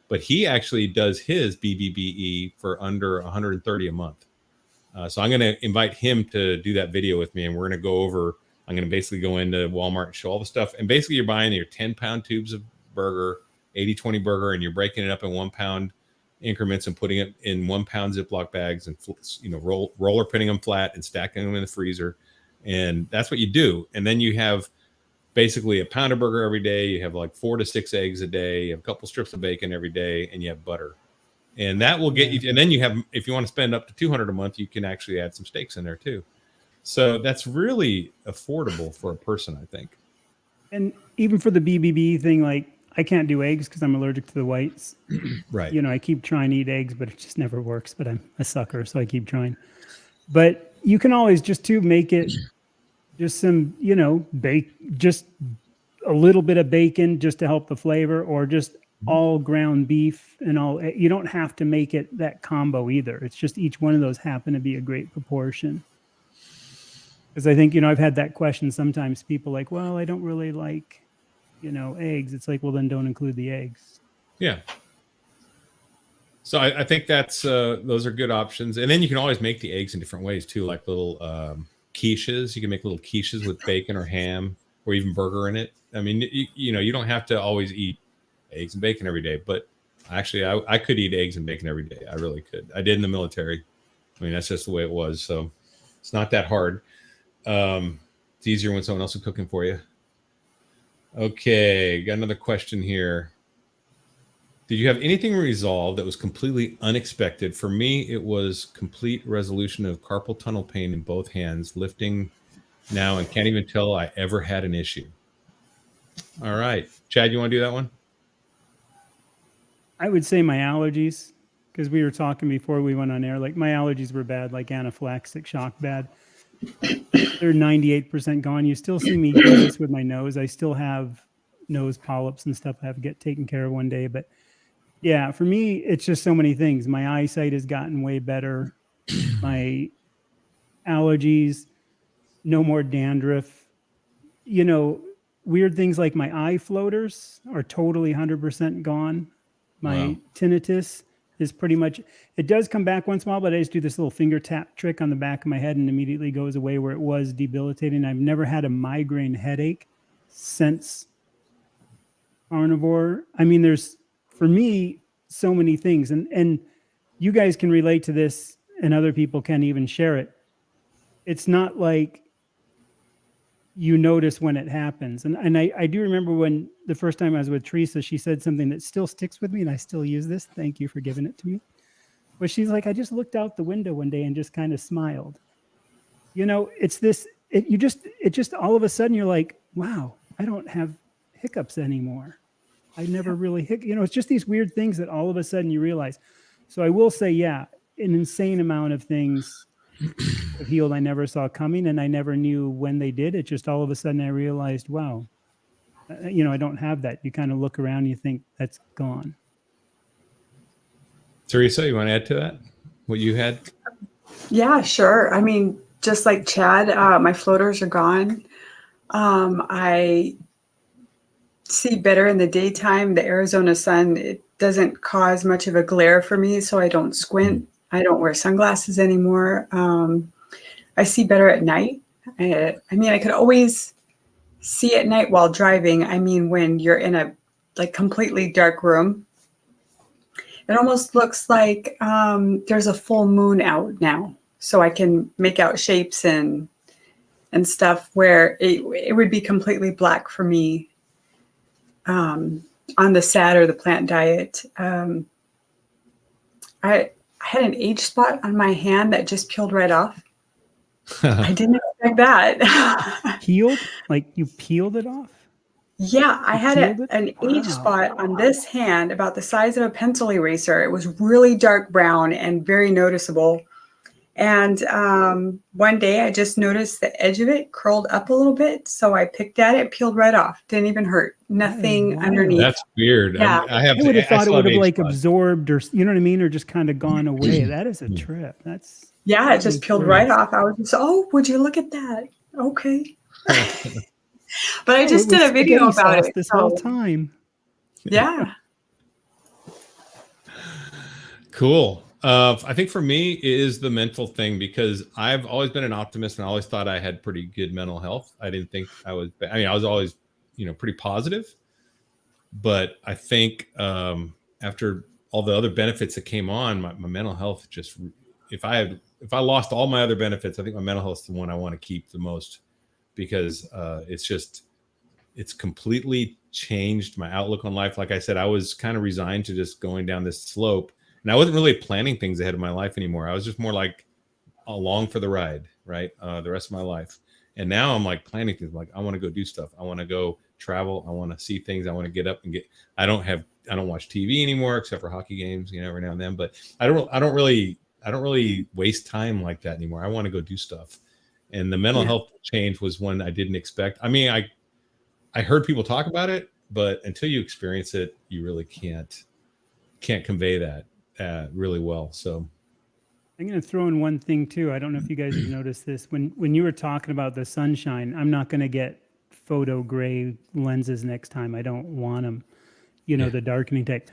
but he actually does his BBBE for under $130 a month. So I'm going to invite him to do that video with me. And we're going to go over, I'm going to basically go into Walmart and show all the stuff. And basically you're buying your 10-pound tubes of burger, 80-20 burger, and you're breaking it up in 1 pound increments and putting it in 1 pound Ziploc bags and, roller pinning them flat and stacking them in the freezer. And that's what you do. And then you have basically a pound of burger every day. You have like 4 to 6 eggs a day. You have a couple strips of bacon every day, and you have butter. And that will get you. And then you have, if you want to spend up to $200 a month, you can actually add some steaks in there too. So that's really affordable for a person, I think. And even for the BBB thing, like I can't do eggs because I'm allergic to the whites. Right. I keep trying to eat eggs, but it just never works. But I'm a sucker, so I keep trying. But you can always just make it just some, just a little bit of bacon just to help the flavor, or just all ground beef and all. You don't have to make it that combo either. It's just each one of those happen to be a great proportion. Because I think, I've had that question sometimes. People like, well, I don't really like, eggs. It's like, well, then don't include the eggs. Yeah. So I think that's those are good options. And then you can always make the eggs in different ways too, like little quiches. You can make little quiches with bacon or ham or even burger in it. I mean, you don't have to always eat eggs and bacon every day, but actually I could eat eggs and bacon every day. I really could. I did in the military. I mean, that's just the way it was. So it's not that hard. It's easier when someone else is cooking for you. Okay, got another question here. Did you have anything resolved that was completely unexpected? For me, it was complete resolution of carpal tunnel pain in both hands, lifting now, and can't even tell I ever had an issue. All right. Chad, you want to do that one? I would say my allergies, because we were talking before we went on air, like my allergies were bad, like anaphylactic shock bad. They're 98% gone. You still see me do this with my nose. I still have nose polyps and stuff I have to get taken care of one day. But yeah, for me, it's just so many things. My eyesight has gotten way better. My allergies, no more dandruff. Weird things like my eye floaters are totally 100% gone. My tinnitus is pretty much, it does come back once in a while, but I just do this little finger tap trick on the back of my head and immediately goes away, where it was debilitating. I've never had a migraine headache since Carnivore. I mean, there's, for me, so many things. And you guys can relate to this, and other people can even share it. It's not like you notice when it happens. And I do remember when the first time I was with Teresa, she said something that still sticks with me, and I still use this. Thank you for giving it to me. But she's like, I just looked out the window one day and just kind of smiled. It's this, it just all of a sudden you're like, wow, I don't have hiccups anymore. I never really it's just these weird things that all of a sudden you realize. So I will say, yeah, an insane amount of things healed I never saw coming, and I never knew when they did. It just all of a sudden I realized, wow, I don't have that. You kind of look around and you think that's gone. Teresa, you want to add to that? What you had? Yeah, sure. I mean, just like Chad, my floaters are gone. I see better in the daytime. The Arizona sun, it doesn't cause much of a glare for me, so I don't squint. I don't wear sunglasses anymore. I see better at night. I mean, I could always see at night while driving. I mean, when you're in a like completely dark room, it almost looks like there's a full moon out now. So I can make out shapes and stuff where it would be completely black for me on the SAD or the plant diet. I had an age spot on my hand that just peeled right off. I didn't expect that. Peeled? Like you peeled it off? Yeah, I had an age spot on this hand about the size of a pencil eraser. It was really dark brown and very noticeable. And one day I just noticed the edge of it curled up a little bit. So I picked at it, peeled right off. Didn't even hurt. Nothing underneath. That's weird. Yeah. I would have thought it would have like absorbed or, you know what I mean? Or just kind of gone away. That is a trip. Yeah, it just peeled right off. I was just, oh, would you look at that? Okay. But I just did a video about it this whole time. Yeah. Cool. I think for me it is the mental thing, because I've always been an optimist and I always thought I had pretty good mental health. I didn't think I was, I was always, pretty positive, but I think after all the other benefits that came on, my mental health just, if I lost all my other benefits, I think my mental health is the one I want to keep the most, because it's completely changed my outlook on life. Like I said, I was kind of resigned to just going down this slope, and I wasn't really planning things ahead of my life anymore. I was just more like along for the ride, right? The rest of my life. And now I'm like planning things. Like, I want to go do stuff. I want to go travel. I want to see things. I want to get up and I don't watch TV anymore, except for hockey games, every now and then, but I don't really waste time like that anymore. I want to go do stuff. And the mental health change was one I didn't expect. I mean, I heard people talk about it, but until you experience it, you really can't convey that really well. So I'm going to throw in one thing too. I don't know if you guys have noticed this. When you were talking about the sunshine, I'm not going to get photo gray lenses next time. I don't want them, the darkening type.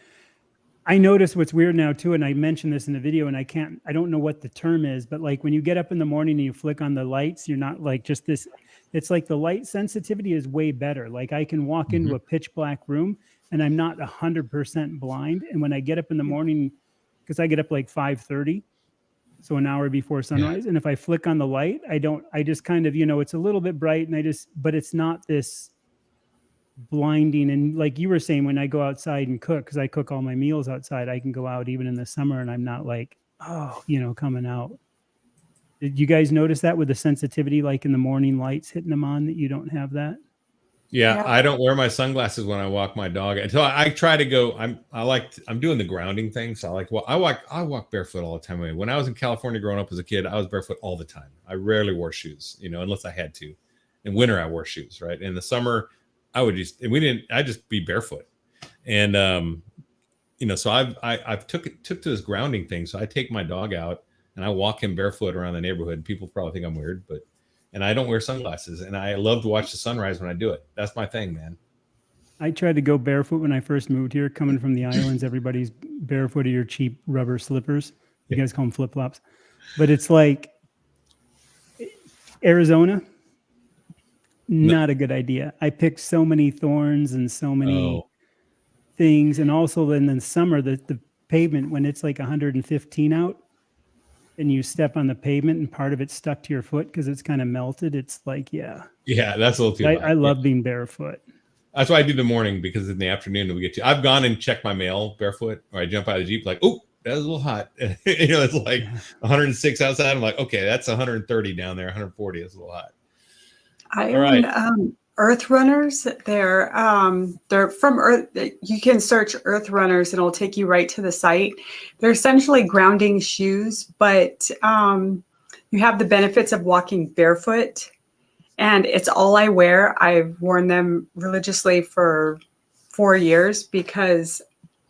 I notice what's weird now too, and I mentioned this in the video, and I don't know what the term is, but like when you get up in the morning and you flick on the lights, you're not like just this, it's like the light sensitivity is way better. Like I can walk into a pitch black room and I'm not 100% blind. And when I get up in the morning, because I get up like 5:30, so an hour before sunrise, and if I flick on the light, I just kind of, it's a little bit bright, and but it's not this blinding. And like you were saying, when I go outside and cook, because I cook all my meals outside, I can go out even in the summer and I'm not like, coming out. Did you guys notice that with the sensitivity, like in the morning lights hitting them on, that you don't have that? Yeah, I don't wear my sunglasses when I walk my dog. Until I try to go, I'm doing the grounding thing. So I walk barefoot all the time. When I was in California growing up as a kid, I was barefoot all the time. I rarely wore shoes, unless I had to. In winter, I wore shoes, right? In the summer, I just be barefoot. And, so I've took to this grounding thing. So I take my dog out and I walk him barefoot around the neighborhood. People probably think I'm weird, and I don't wear sunglasses, and I love to watch the sunrise when I do it. That's my thing, man. I tried to go barefoot when I first moved here. Coming from the islands, everybody's barefoot or your cheap rubber slippers. You guys call them flip-flops. But it's like Arizona, not a good idea. I picked so many thorns and so many things. And also then in summer, the pavement, when it's like 115 out, and you step on the pavement and part of it's stuck to your foot because it's kind of melted, it's like, that's a little too hot. I love being barefoot. That's why I do the morning, because in the afternoon I've gone and checked my mail barefoot, or I jump out of the Jeep like, oh, that was a little hot. It's like 106 outside. I'm like, okay, that's 130 down there, 140. It's a little hot. I own Earth Runners. They're from Earth. You can search Earth Runners and it'll take you right to the site. They're essentially grounding shoes, but you have the benefits of walking barefoot. and it's all I wear. I've worn them religiously for 4 years because,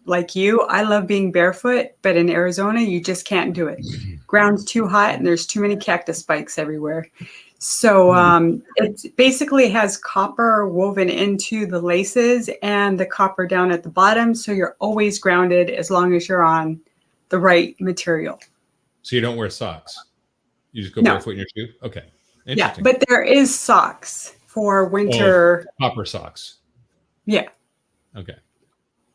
like you, I love being barefoot, but in Arizona, you just can't do it. Ground's too hot and there's too many cactus spikes everywhere. So it basically has copper woven into the laces and the copper down at the bottom. So you're always grounded as long as you're on the right material. So you don't wear socks? You just go No. barefoot in your shoe? Okay. Yeah, but there is socks for winter. Oh, copper socks. Yeah. Okay.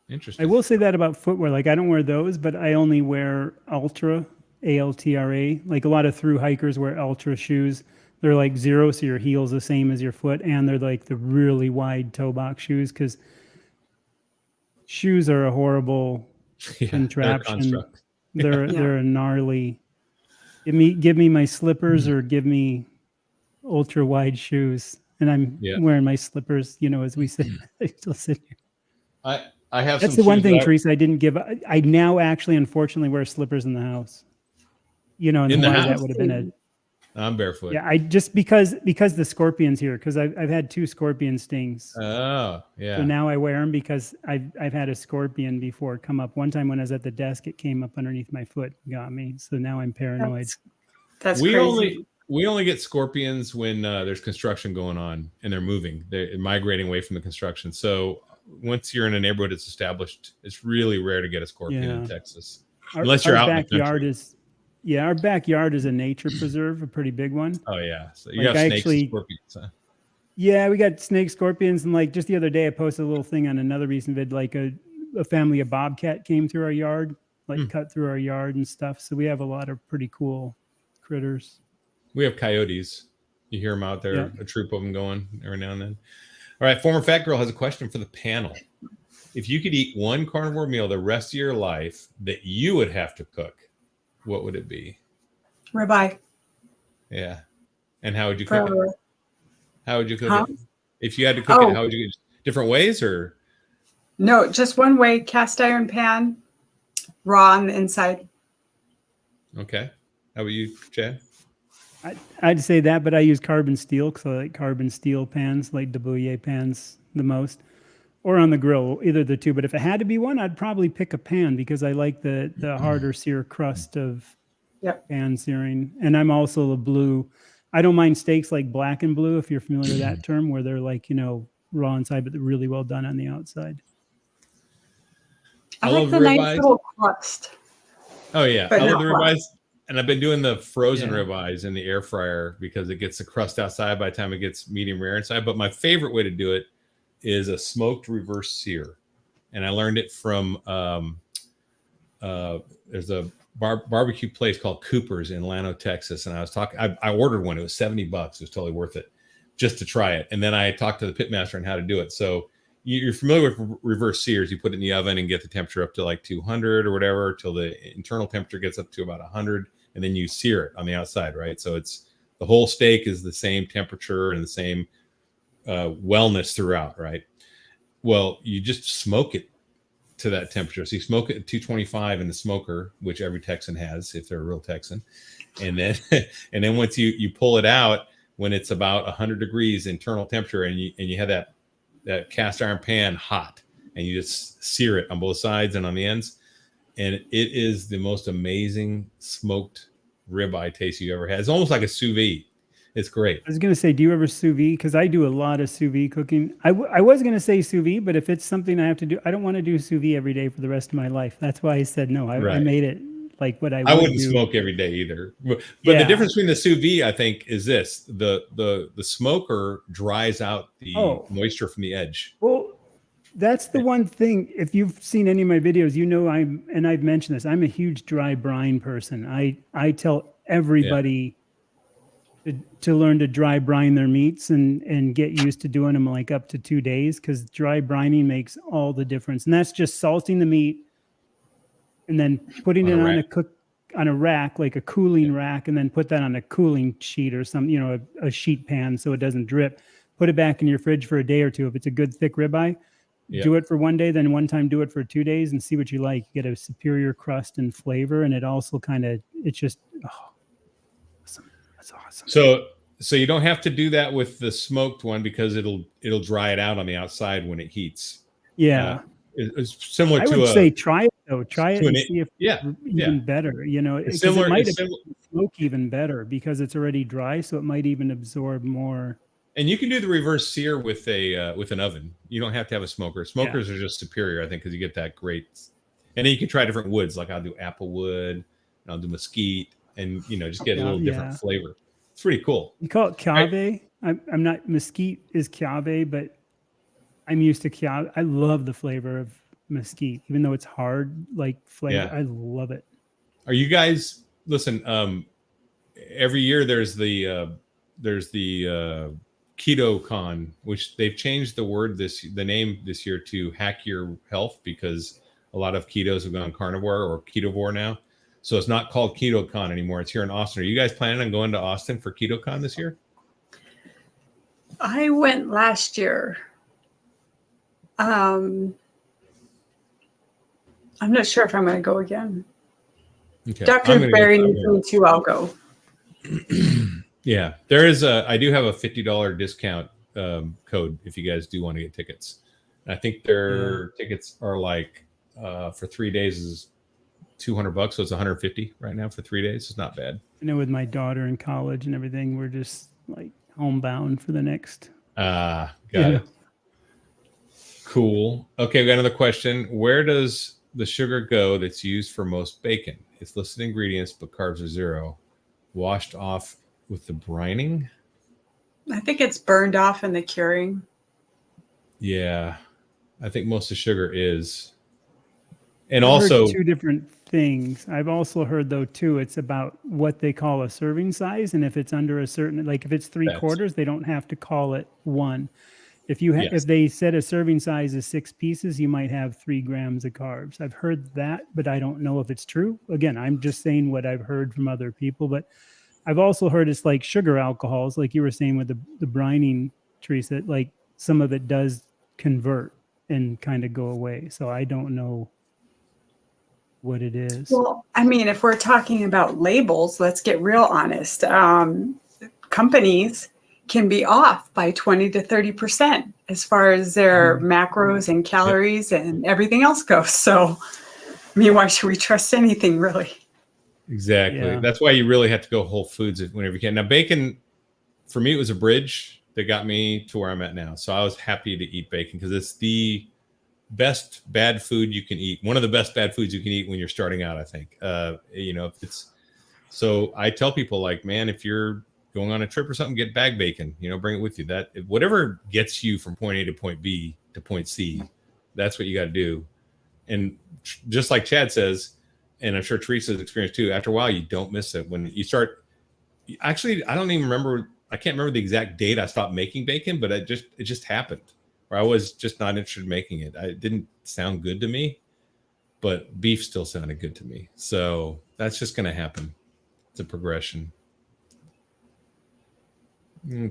Interesting. I will say that about footwear. Like I don't wear those, but I only wear Ultra, ALTRA. Like a lot of thru hikers wear Ultra shoes. They're like 0, so your heel's the same as your foot, and they're like the really wide toe box shoes because shoes are a horrible contraption. They're a gnarly. Give me my slippers or give me ultra wide shoes, and I'm wearing my slippers. You know, as we sit, I still sit here. I have. That's the one thing, Teresa. I didn't give. I now actually, unfortunately, wear slippers in the house. You know, in the house, that would have been I'm barefoot. Yeah, I just because the scorpion's here because I've had 2 scorpion stings. Oh, yeah. So now I wear them because I've had a scorpion before come up. One time when I was at the desk, it came up underneath my foot, and got me. So now I'm paranoid. That's crazy. We only get scorpions when there's construction going on and they're moving. They're migrating away from the construction. So once you're in a neighborhood that's established, it's really rare to get a scorpion in Texas, unless you're out in the country. Our backyard is a nature preserve, a pretty big one. Oh yeah, so you have snakes and scorpions. Huh? Yeah, we got snakes, scorpions, and like just the other day, I posted a little thing on another recent vid. Like a family of bobcat came through our yard, like cut through our yard and stuff. So we have a lot of pretty cool critters. We have coyotes. You hear them out there, a troop of them going every now and then. All right, former fat girl has a question for the panel. If you could eat one carnivore meal the rest of your life that you would have to cook, what would it be? Ribeye. Yeah. And how would you cook it? How would you cook it? If you had to cook it, how would you cook it? Different ways or? No, just one way, cast iron pan, raw on the inside. Okay. How about you, Chad? I'd say that, but I use carbon steel because I like carbon steel pans, like Debouillet pans the most. Or on the grill, either the two. But if it had to be one, I'd probably pick a pan because I like the harder sear crust of pan searing. And I'm also a blue. I don't mind steaks like black and blue, if you're familiar with that term, where they're like, you know, raw inside, but they're really well done on the outside. I like the nice little crust. Oh, yeah. I love the ribeyes. And I've been doing the frozen ribeyes in the air fryer because it gets the crust outside by the time it gets medium rare inside. But my favorite way to do it is a smoked reverse sear, and I learned it from there's a barbecue place called Cooper's in Llano, Texas, and I ordered one. It was $70. It was totally worth it just to try it. And then I talked to the pitmaster on how to do it. So you're familiar with reverse sears. You put it in the oven and get the temperature up to like 200 or whatever till the internal temperature gets up to about 100, and then you sear it on the outside, right? So it's the whole steak is the same temperature and the same wellness throughout, right? Well, you just smoke it to that temperature. So you smoke it at 225 in the smoker, which every Texan has if they're a real Texan, and then once you pull it out when it's about 100 degrees internal temperature, and you have that cast iron pan hot, and you just sear it on both sides and on the ends, and it is the most amazing smoked ribeye taste you ever had. It's almost like a sous vide. It's great. I was going to say, do you ever sous vide? Because I do a lot of sous vide cooking. I was going to say sous vide, but if it's something I have to do, I don't want to do sous vide every day for the rest of my life. That's why I said no. I made it like what I wouldn't smoke every day either. But the difference between the sous vide, I think, is this. The smoker dries out the moisture from the edge. Well, that's the one thing. If you've seen any of my videos, you know I've mentioned this. I'm a huge dry brine person. I tell everybody to learn to dry brine their meats and get used to doing them like up to 2 days, because dry brining makes all the difference. And that's just salting the meat and then putting it on a rack, like a cooling rack, and then put that on a cooling sheet or some, a sheet pan so it doesn't drip. Put it back in your fridge for a day or two. If it's a good thick ribeye, do it for 1 day, then one time do it for 2 days and see what you like. You get a superior crust and flavor, and it also it's just awesome. That's awesome. So you don't have to do that with the smoked one because it'll dry it out on the outside when it heats. Yeah. It's similar I to would say try it though. Try it and see if yeah, it's even better. You know, It's because it similar. might It's similar. smoke even better because it's already dry, so it might even absorb more. And you can do the reverse sear with an oven. You don't have to have a smoker. Smokers are just superior, I think, because you get that great. And then you can try different woods. Like I'll do apple wood, and I'll do mesquite, and just get a little different flavor. It's pretty cool. You call it cave. I'm not, mesquite is cave, but I'm used to cave. I love the flavor of mesquite, even though it's hard, like flavor. Yeah. I love it. Are you guys listen? Every year there's the keto con, which they've changed the name this year to Hack Your Health because a lot of ketos have gone carnivore or ketovore now. So it's not called KetoCon anymore. It's here in Austin. Are you guys planning on going to Austin for KetoCon this year? I went last year. I'm not sure if I'm going to go again. Okay. Dr. Barry needs me to, I'll go. Yeah, I do have a $50 discount code if you guys do want to get tickets. And I think their tickets are like for 3 days is $200, so it's $150 right now for 3 days. It's not bad. I know with my daughter in college and everything, we're just like homebound for the next. Got it. Cool. Okay, we got another question. Where does the sugar go that's used for most bacon? It's listed ingredients, but carbs are 0. Washed off with the brining? I think it's burned off in the curing. Yeah, I think most of the sugar is. And I've also heard two different things. I've also heard though too, it's about what they call a serving size, and if it's under a certain, like if it's 3/4, they don't have to call it 1. If you if they said a serving size is 6 pieces, you might have 3 grams of carbs. I've heard that, but I don't know if it's true. Again, I'm just saying what I've heard from other people, but I've also heard it's like sugar alcohols, like you were saying with the brining, Teresa, like some of it does convert and kind of go away. So I don't know what it is. Well, I mean, if we're talking about labels, let's get real honest. Companies can be off by 20 to 30% as far as their macros and calories and everything else goes. So, I mean, why should we trust anything really? Exactly. Yeah. That's why you really have to go Whole Foods whenever you can. Now, bacon, for me, it was a bridge that got me to where I'm at now. So I was happy to eat bacon because it's the best bad food you can eat. One of the best bad foods you can eat when you're starting out, I think. So I tell people like, man, if you're going on a trip or something, get bag bacon, bring it with you. That whatever gets you from point A to point B to point C, that's what you got to do. And just like Chad says, and I'm sure Teresa's experience too, after a while, you don't miss it. When you start, actually, I don't even remember, I can't remember the exact date I stopped making bacon, but it just happened. Or I was just not interested in making it. It didn't sound good to me, but beef still sounded good to me. So that's just going to happen. It's a progression.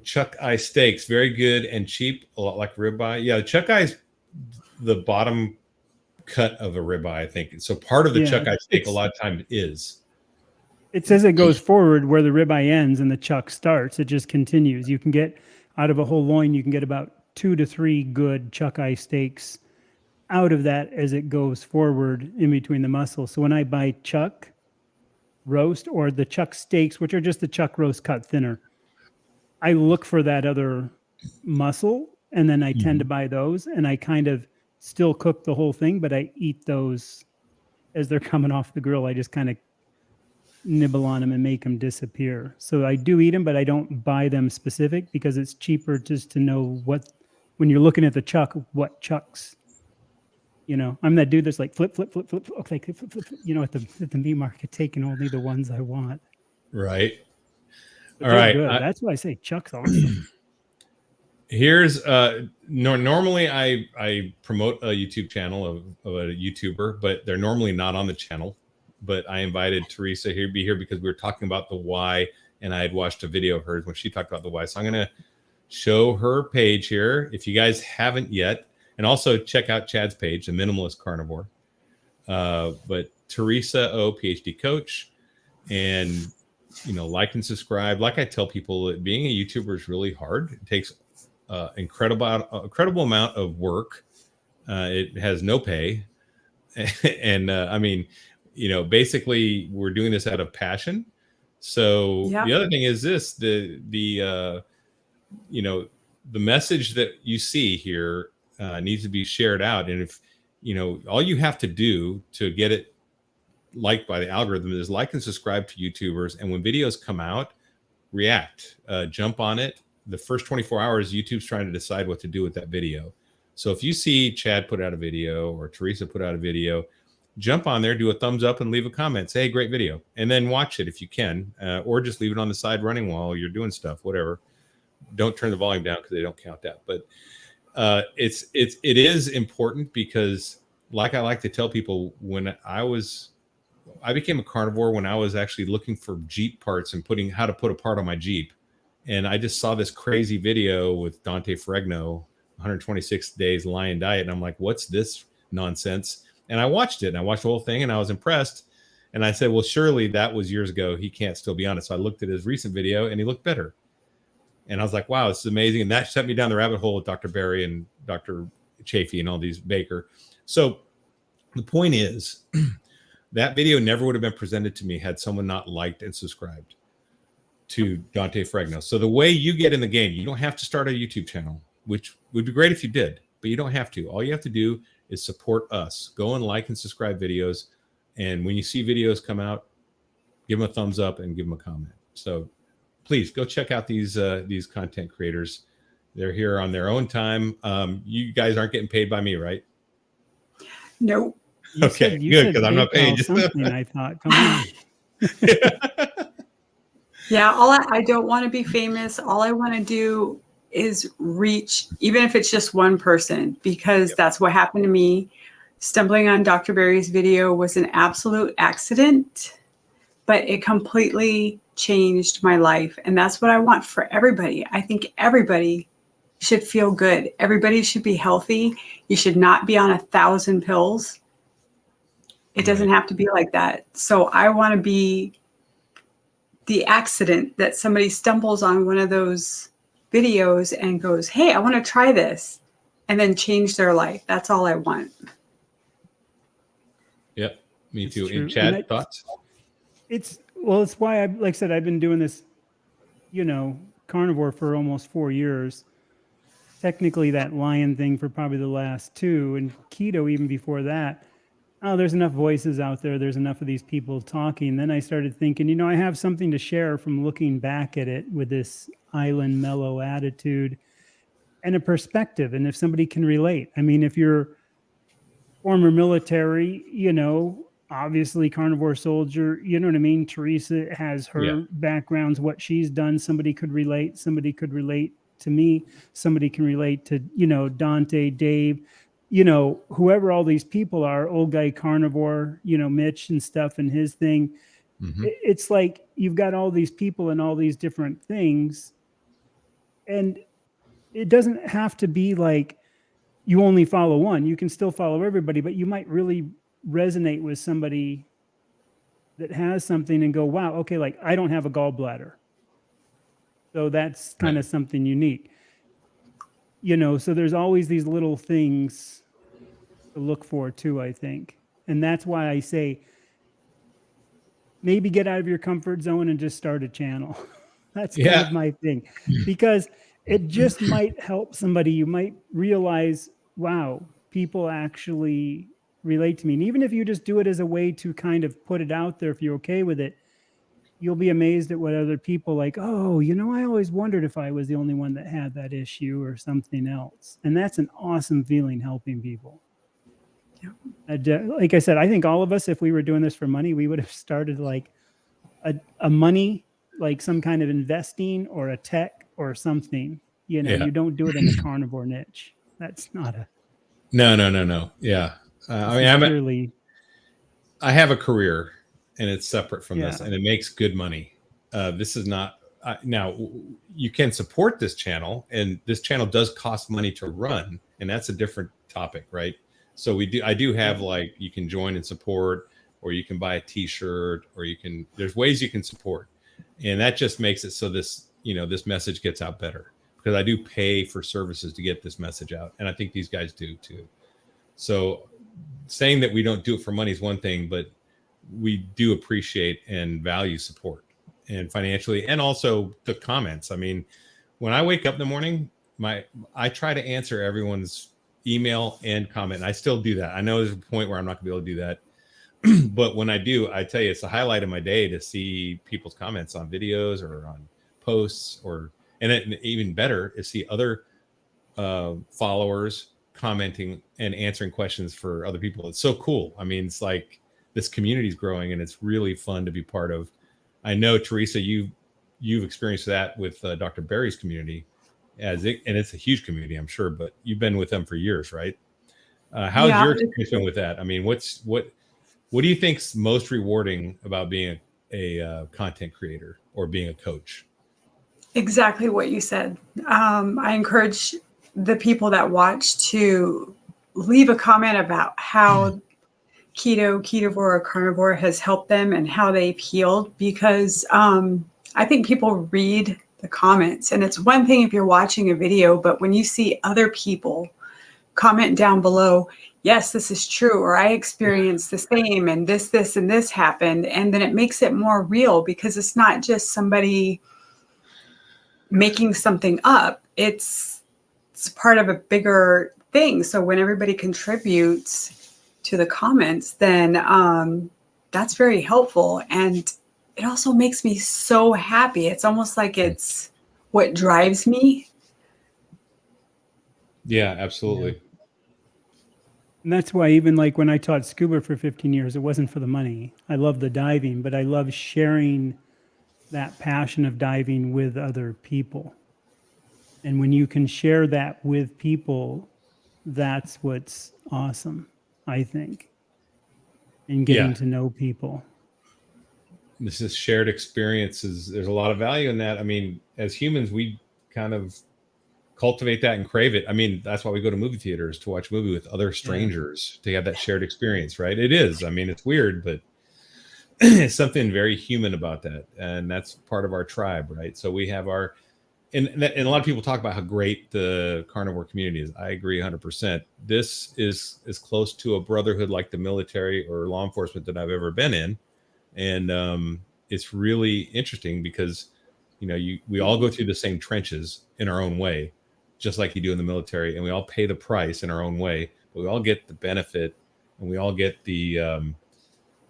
Chuck eye steaks, very good and cheap, a lot like ribeye. Yeah, chuck eye's the bottom cut of a ribeye, I think. So part of the chuck eye steak a lot of times is. It says it goes forward where the ribeye ends and the chuck starts. It just continues. You can get out of a whole loin, you can get about 2 to 3 good chuck eye steaks out of that as it goes forward in between the muscles. So when I buy chuck roast or the chuck steaks, which are just the chuck roast cut thinner, I look for that other muscle and then I tend to buy those and I kind of still cook the whole thing, but I eat those as they're coming off the grill. I just kind of nibble on them and make them disappear. So I do eat them, but I don't buy them specific because it's cheaper just to know what, when you're looking at the chuck, what chucks. I'm that dude that's like flip, okay, flip, at the meat market, taking only the ones I want. Right. But all right. Good. That's why I say chuck's awesome. Here's normally I promote a YouTube channel of a YouTuber, but they're normally not on the channel. But I invited Teresa here to be here because we were talking about the why, and I had watched a video of hers when she talked about the why. So I'm going to show her page here if you guys haven't yet, and also check out Chad's page, The Minimalist Carnivore. But Teresa O, PhD coach, and like and subscribe. Like I tell people, being a YouTuber is really hard. It takes incredible amount of work. It has no pay. And I mean, basically we're doing this out of passion. So the other thing is this, the message that you see here needs to be shared out. And if, all you have to do to get it liked by the algorithm is like and subscribe to YouTubers. And when videos come out, react, jump on it. The first 24 hours, YouTube's trying to decide what to do with that video. So if you see Chad put out a video or Teresa put out a video, jump on there, do a thumbs up and leave a comment. Say, hey, great video. And then watch it if you can, or just leave it on the side running while you're doing stuff, whatever. Don't turn the volume down because they don't count that. But it is important because, like I like to tell people, when I became a carnivore when I was actually looking for Jeep parts and how to put a part on my Jeep. And I just saw this crazy video with Dante Ferrigno, 126 days lion diet. And I'm like, what's this nonsense? And I watched it and I watched the whole thing and I was impressed. And I said, well, surely that was years ago. He can't still be on it. So I looked at his recent video and he looked better. And I was like, wow, this is amazing. And that sent me down the rabbit hole with Dr. Berry and Dr. Chafee and all these Baker. So the point is that video never would have been presented to me had someone not liked and subscribed to Dante Ferrigno. So the way you get in the game, you don't have to start a YouTube channel, which would be great if you did, but you don't have to. All you have to do is support us. Go and like and subscribe videos. And when you see videos come out, give them a thumbs up and give them a comment. So please go check out these content creators. They're here on their own time. You guys aren't getting paid by me, right? Nope. Okay, good, because I'm not paying. I thought, come on. Yeah, I don't want to be famous. All I want to do is reach, even if it's just one person, because that's what happened to me. Stumbling on Dr. Berry's video was an absolute accident, but it completely changed my life. And that's what I want for everybody. I think everybody should feel good. Everybody should be healthy. You should not be on 1,000 pills. It doesn't have to be like that. So I want to be the accident that somebody stumbles on one of those videos and goes, hey, I want to try this, and then change their life. That's all I want. Yep, me too. And Chad, thoughts? It's why like I said, I've been doing this, carnivore for almost 4 years. Technically that lion thing for probably the last 2, and keto even before that. Oh, there's enough voices out there. There's enough of these people talking. Then I started thinking, I have something to share from looking back at it with this island mellow attitude and a perspective. And if somebody can relate, I mean, if you're former military, obviously Carnivore Soldier, you know what I mean? Teresa has her backgrounds, what she's done. Somebody could relate. Somebody could relate to me. Somebody can relate to, Dante, Dave, whoever all these people are, old guy carnivore, Mitch and stuff and his thing. Mm-hmm. It's like you've got all these people and all these different things. And it doesn't have to be like you only follow one. You can still follow everybody, but you might really resonate with somebody that has something and go, wow, okay, like I don't have a gallbladder. So that's kind of something unique. So there's always these little things to look for too, I think. And that's why I say maybe get out of your comfort zone and just start a channel. That's kind of my thing, because it just might help somebody. You might realize, wow, people actually relate to me. And even if you just do it as a way to kind of put it out there, if you're okay with it, you'll be amazed at what other people like, oh, I always wondered if I was the only one that had that issue or something else. And that's an awesome feeling, helping people. Like I said, I think all of us, if we were doing this for money, we would have started like a money, like some kind of investing or a tech or something. You don't do it in a carnivore niche. That's not a... No. Yeah. I have a career and it's separate from this, and it makes good money. This is not... now, you can support this channel, and this channel does cost money to run, and that's a different topic, right? So I do have you can join and support, or you can buy a t-shirt, or there's ways you can support. And that just makes it so this, this message gets out better, because I do pay for services to get this message out. And I think these guys do too. So saying that we don't do it for money is one thing, but we do appreciate and value support, and financially, and also the comments. I mean, when I wake up in the morning, I try to answer everyone's email and comment. And I still do that. I know there's a point where I'm not gonna be able to do that. But when I do, I tell you, it's a highlight of my day to see people's comments on videos or on posts, and even better is see other followers commenting and answering questions for other people. It's so cool. I mean, it's like this community is growing, and it's really fun to be part of. I know, Teresa, you've experienced that with Dr. Barry's community, and it's a huge community, I'm sure, but you've been with them for years, right? How's your experience been with that? I mean, what do you think's most rewarding about being a content creator or being a coach? Exactly what you said. I encourage the people that watch to leave a comment about how ketovore or carnivore has helped them and how they've healed, because I think people read the comments, and it's one thing if you're watching a video, but when you see other people comment down below, yes, this is true, or I experienced the same, and this, and this happened. And then it makes it more real, because it's not just somebody making something up. It's part of a bigger thing. So when everybody contributes to the comments, then that's very helpful. And it also makes me so happy. It's almost like it's what drives me. Yeah, absolutely. Yeah. And that's why even like when I taught scuba for 15 years, it wasn't for the money. I love the diving, but I love sharing that passion of diving with other people. And when you can share that with people, that's what's awesome, I think, in getting to know people. This is shared experiences. There's a lot of value in that. I mean, as humans, we kind of cultivate that and crave it. I mean, that's why we go to movie theaters, to watch a movie with other strangers, to have that shared experience, right? It is. I mean, it's weird, but it's something very human about that. And that's part of our tribe, right? So we have and a lot of people talk about how great the carnivore community is. I agree 100%. This is as close to a brotherhood like the military or law enforcement that I've ever been in. And it's really interesting because, we all go through the same trenches in our own way, just like you do in the military, and we all pay the price in our own way, but we all get the benefit, and we all get the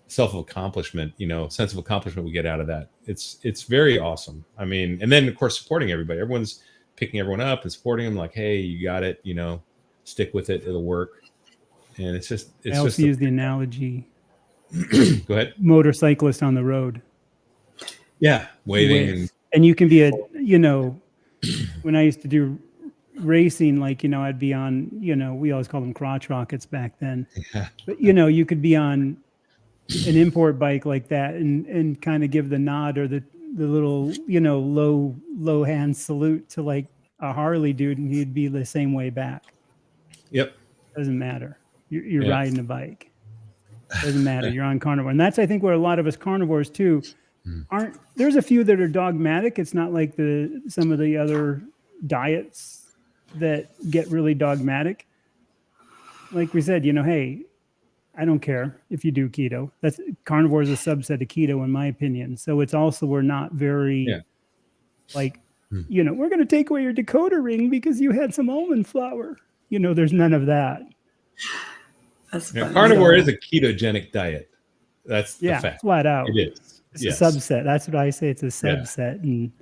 self-accomplishment, sense of accomplishment we get out of that. It's very awesome. I mean, and then of course supporting everybody. Everyone's picking everyone up and supporting them, like, hey, you got it, stick with it, it'll work. And it's I also use the analogy. Go ahead. Motorcyclist on the road. Yeah, waiting. And you can be when I used to do racing, like, I'd be on, we always call them crotch rockets back then. Yeah. But, you could be on an import bike like that and kind of give the nod or the little, low hand salute to like a Harley dude, and he'd be the same way back. Yep. Doesn't matter. You're riding a bike. Doesn't matter. You're on carnivore. And that's, I think, where a lot of us carnivores too aren't. There's a few that are dogmatic. It's not like some of the other diets that get really dogmatic. Like we said, hey, I don't care if you do keto. Carnivore is a subset of keto, in my opinion. So it's also, we're not very we're going to take away your Dakota ring because you had some almond flour. There's none of that. Carnivore is a ketogenic diet. That's the fact. Flat out. It is. It's a subset. That's what I say. It's a subset. Yeah. And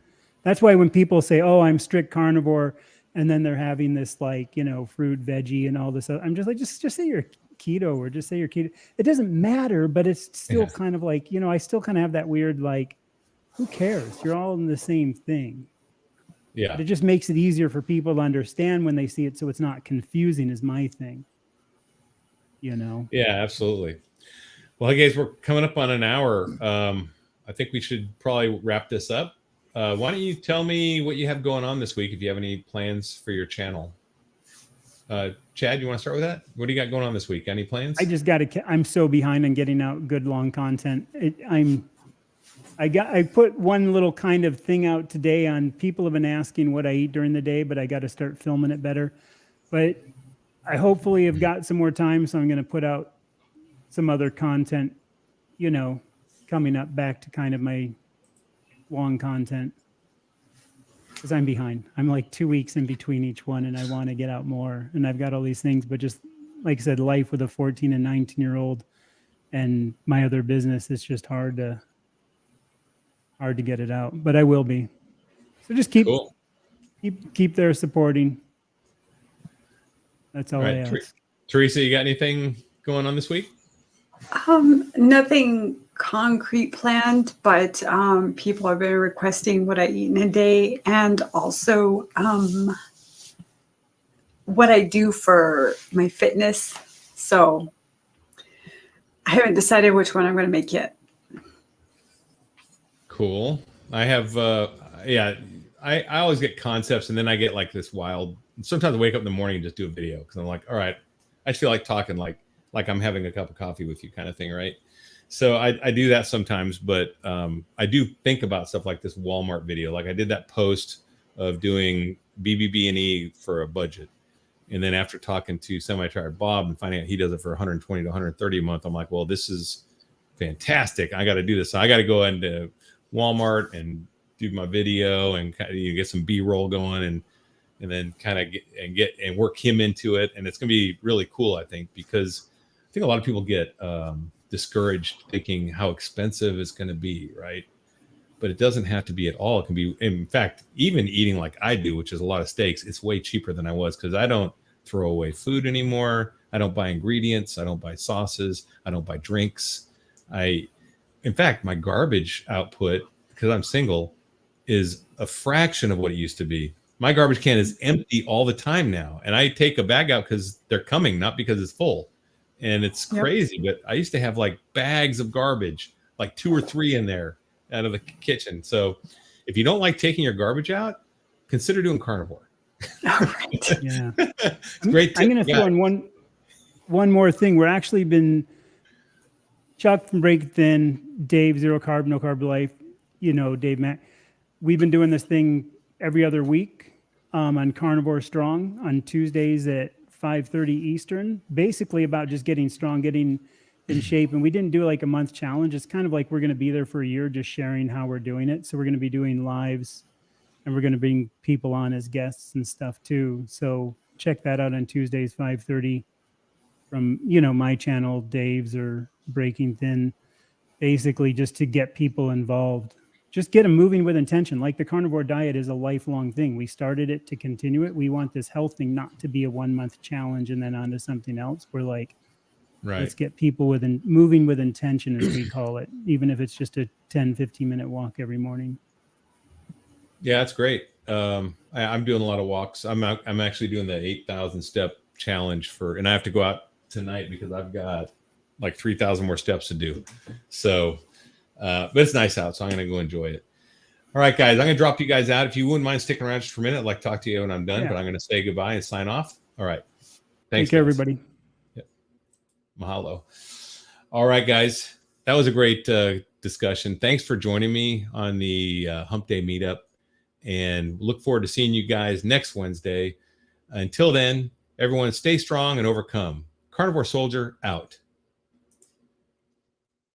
that's why when people say, oh, I'm strict carnivore, and then they're having this fruit, veggie, and all this, I'm just like, just say you're keto, or just say you're keto. It doesn't matter, but it's still kind of like, I still kind of have that weird, like, who cares? You're all in the same thing. Yeah. But it just makes it easier for people to understand when they see it, so it's not confusing, is my thing. Yeah, absolutely. Well, hey guys, we're coming up on an hour. I think we should probably wrap this up. Why don't you tell me what you have going on this week, if you have any plans for your channel? Chad, you want to start with that? What do you got going on this week? Any plans? I just I'm so behind on getting out good long content. I I put one little kind of thing out today on people have been asking what I eat during the day, but I got to start filming it better. But I hopefully have got some more time, so I'm going to put out some other content, coming up back to kind of my long content, because I'm behind. I'm like 2 weeks in between each one, and I want to get out more. And I've got all these things, but just like I said, life with a 14 and 19-year-old and my other business, it's just hard to get it out. But I will be. So just keep there supporting. That's all I ask. Teresa, you got anything going on this week? Nothing concrete planned, but people have been requesting what I eat in a day, and also what I do for my fitness. So I haven't decided which one I'm going to make yet. Cool. I have, I always get concepts, and then I get like this wild. Sometimes I wake up in the morning and just do a video because I'm like, all right, I just feel like talking like I'm having a cup of coffee with you kind of thing, right? So I do that sometimes, but I do think about stuff like this Walmart video. Like I did that post of doing BBB&E for a budget. And then after talking to Semi-Tired Bob and finding out he does it for 120 to 130 a month, I'm like, well, this is fantastic. I got to do this. So I got to go into Walmart and do my video and kind of, get some B-roll going and then kind of get work him into it. And it's going to be really cool, I think, because I think a lot of people get discouraged thinking how expensive it's going to be, right? But it doesn't have to be at all. It can be, in fact, even eating like I do, which is a lot of steaks, it's way cheaper than I was because I don't throw away food anymore. I don't buy ingredients. I don't buy sauces. I don't buy drinks. In fact, my garbage output, because I'm single, is a fraction of what it used to be. My garbage can is empty all the time now. And I take a bag out because they're coming, not because it's full. And it's crazy. But I used to have like bags of garbage, like 2 or 3 in there out of the kitchen. So if you don't like taking your garbage out, consider doing carnivore. All right. Yeah. Great. I'm going to throw in one more thing. We're actually been Chuck from Break It Thin, Dave, Zero Carb, No Carb Life, Dave Mack. We've been doing this thing every other week on Carnivore Strong on Tuesdays at 5:30 Eastern, basically about just getting strong, getting in shape. And we didn't do like a month challenge. It's kind of like we're going to be there for a year, just sharing how we're doing it. So we're going to be doing lives and we're going to bring people on as guests and stuff too. So check that out on Tuesdays, 5:30 from, my channel, Dave's or Breaking Thin, basically just to get people involved. Just get them moving with intention. Like the carnivore diet is a lifelong thing. We started it to continue it. We want this health thing not to be a 1-month challenge and then on to something else. We're like, let's get people moving with intention, as we call it, even if it's just a 10, 15-minute walk every morning. Yeah, that's great. I'm doing a lot of walks. I'm actually doing the 8,000 step challenge and I have to go out tonight because I've got like 3,000 more steps to do. So, but it's nice out, so I'm going to go enjoy it. All right, guys, I'm going to drop you guys out. If you wouldn't mind sticking around just for a minute, I'd like to talk to you when I'm done, but I'm going to say goodbye and sign off. All right. Thanks, Take care, everybody. Yep. Mahalo. All right, guys, that was a great discussion. Thanks for joining me on the Humpday Meetup, and look forward to seeing you guys next Wednesday. Until then, everyone stay strong and overcome. Carnivore Soldier out.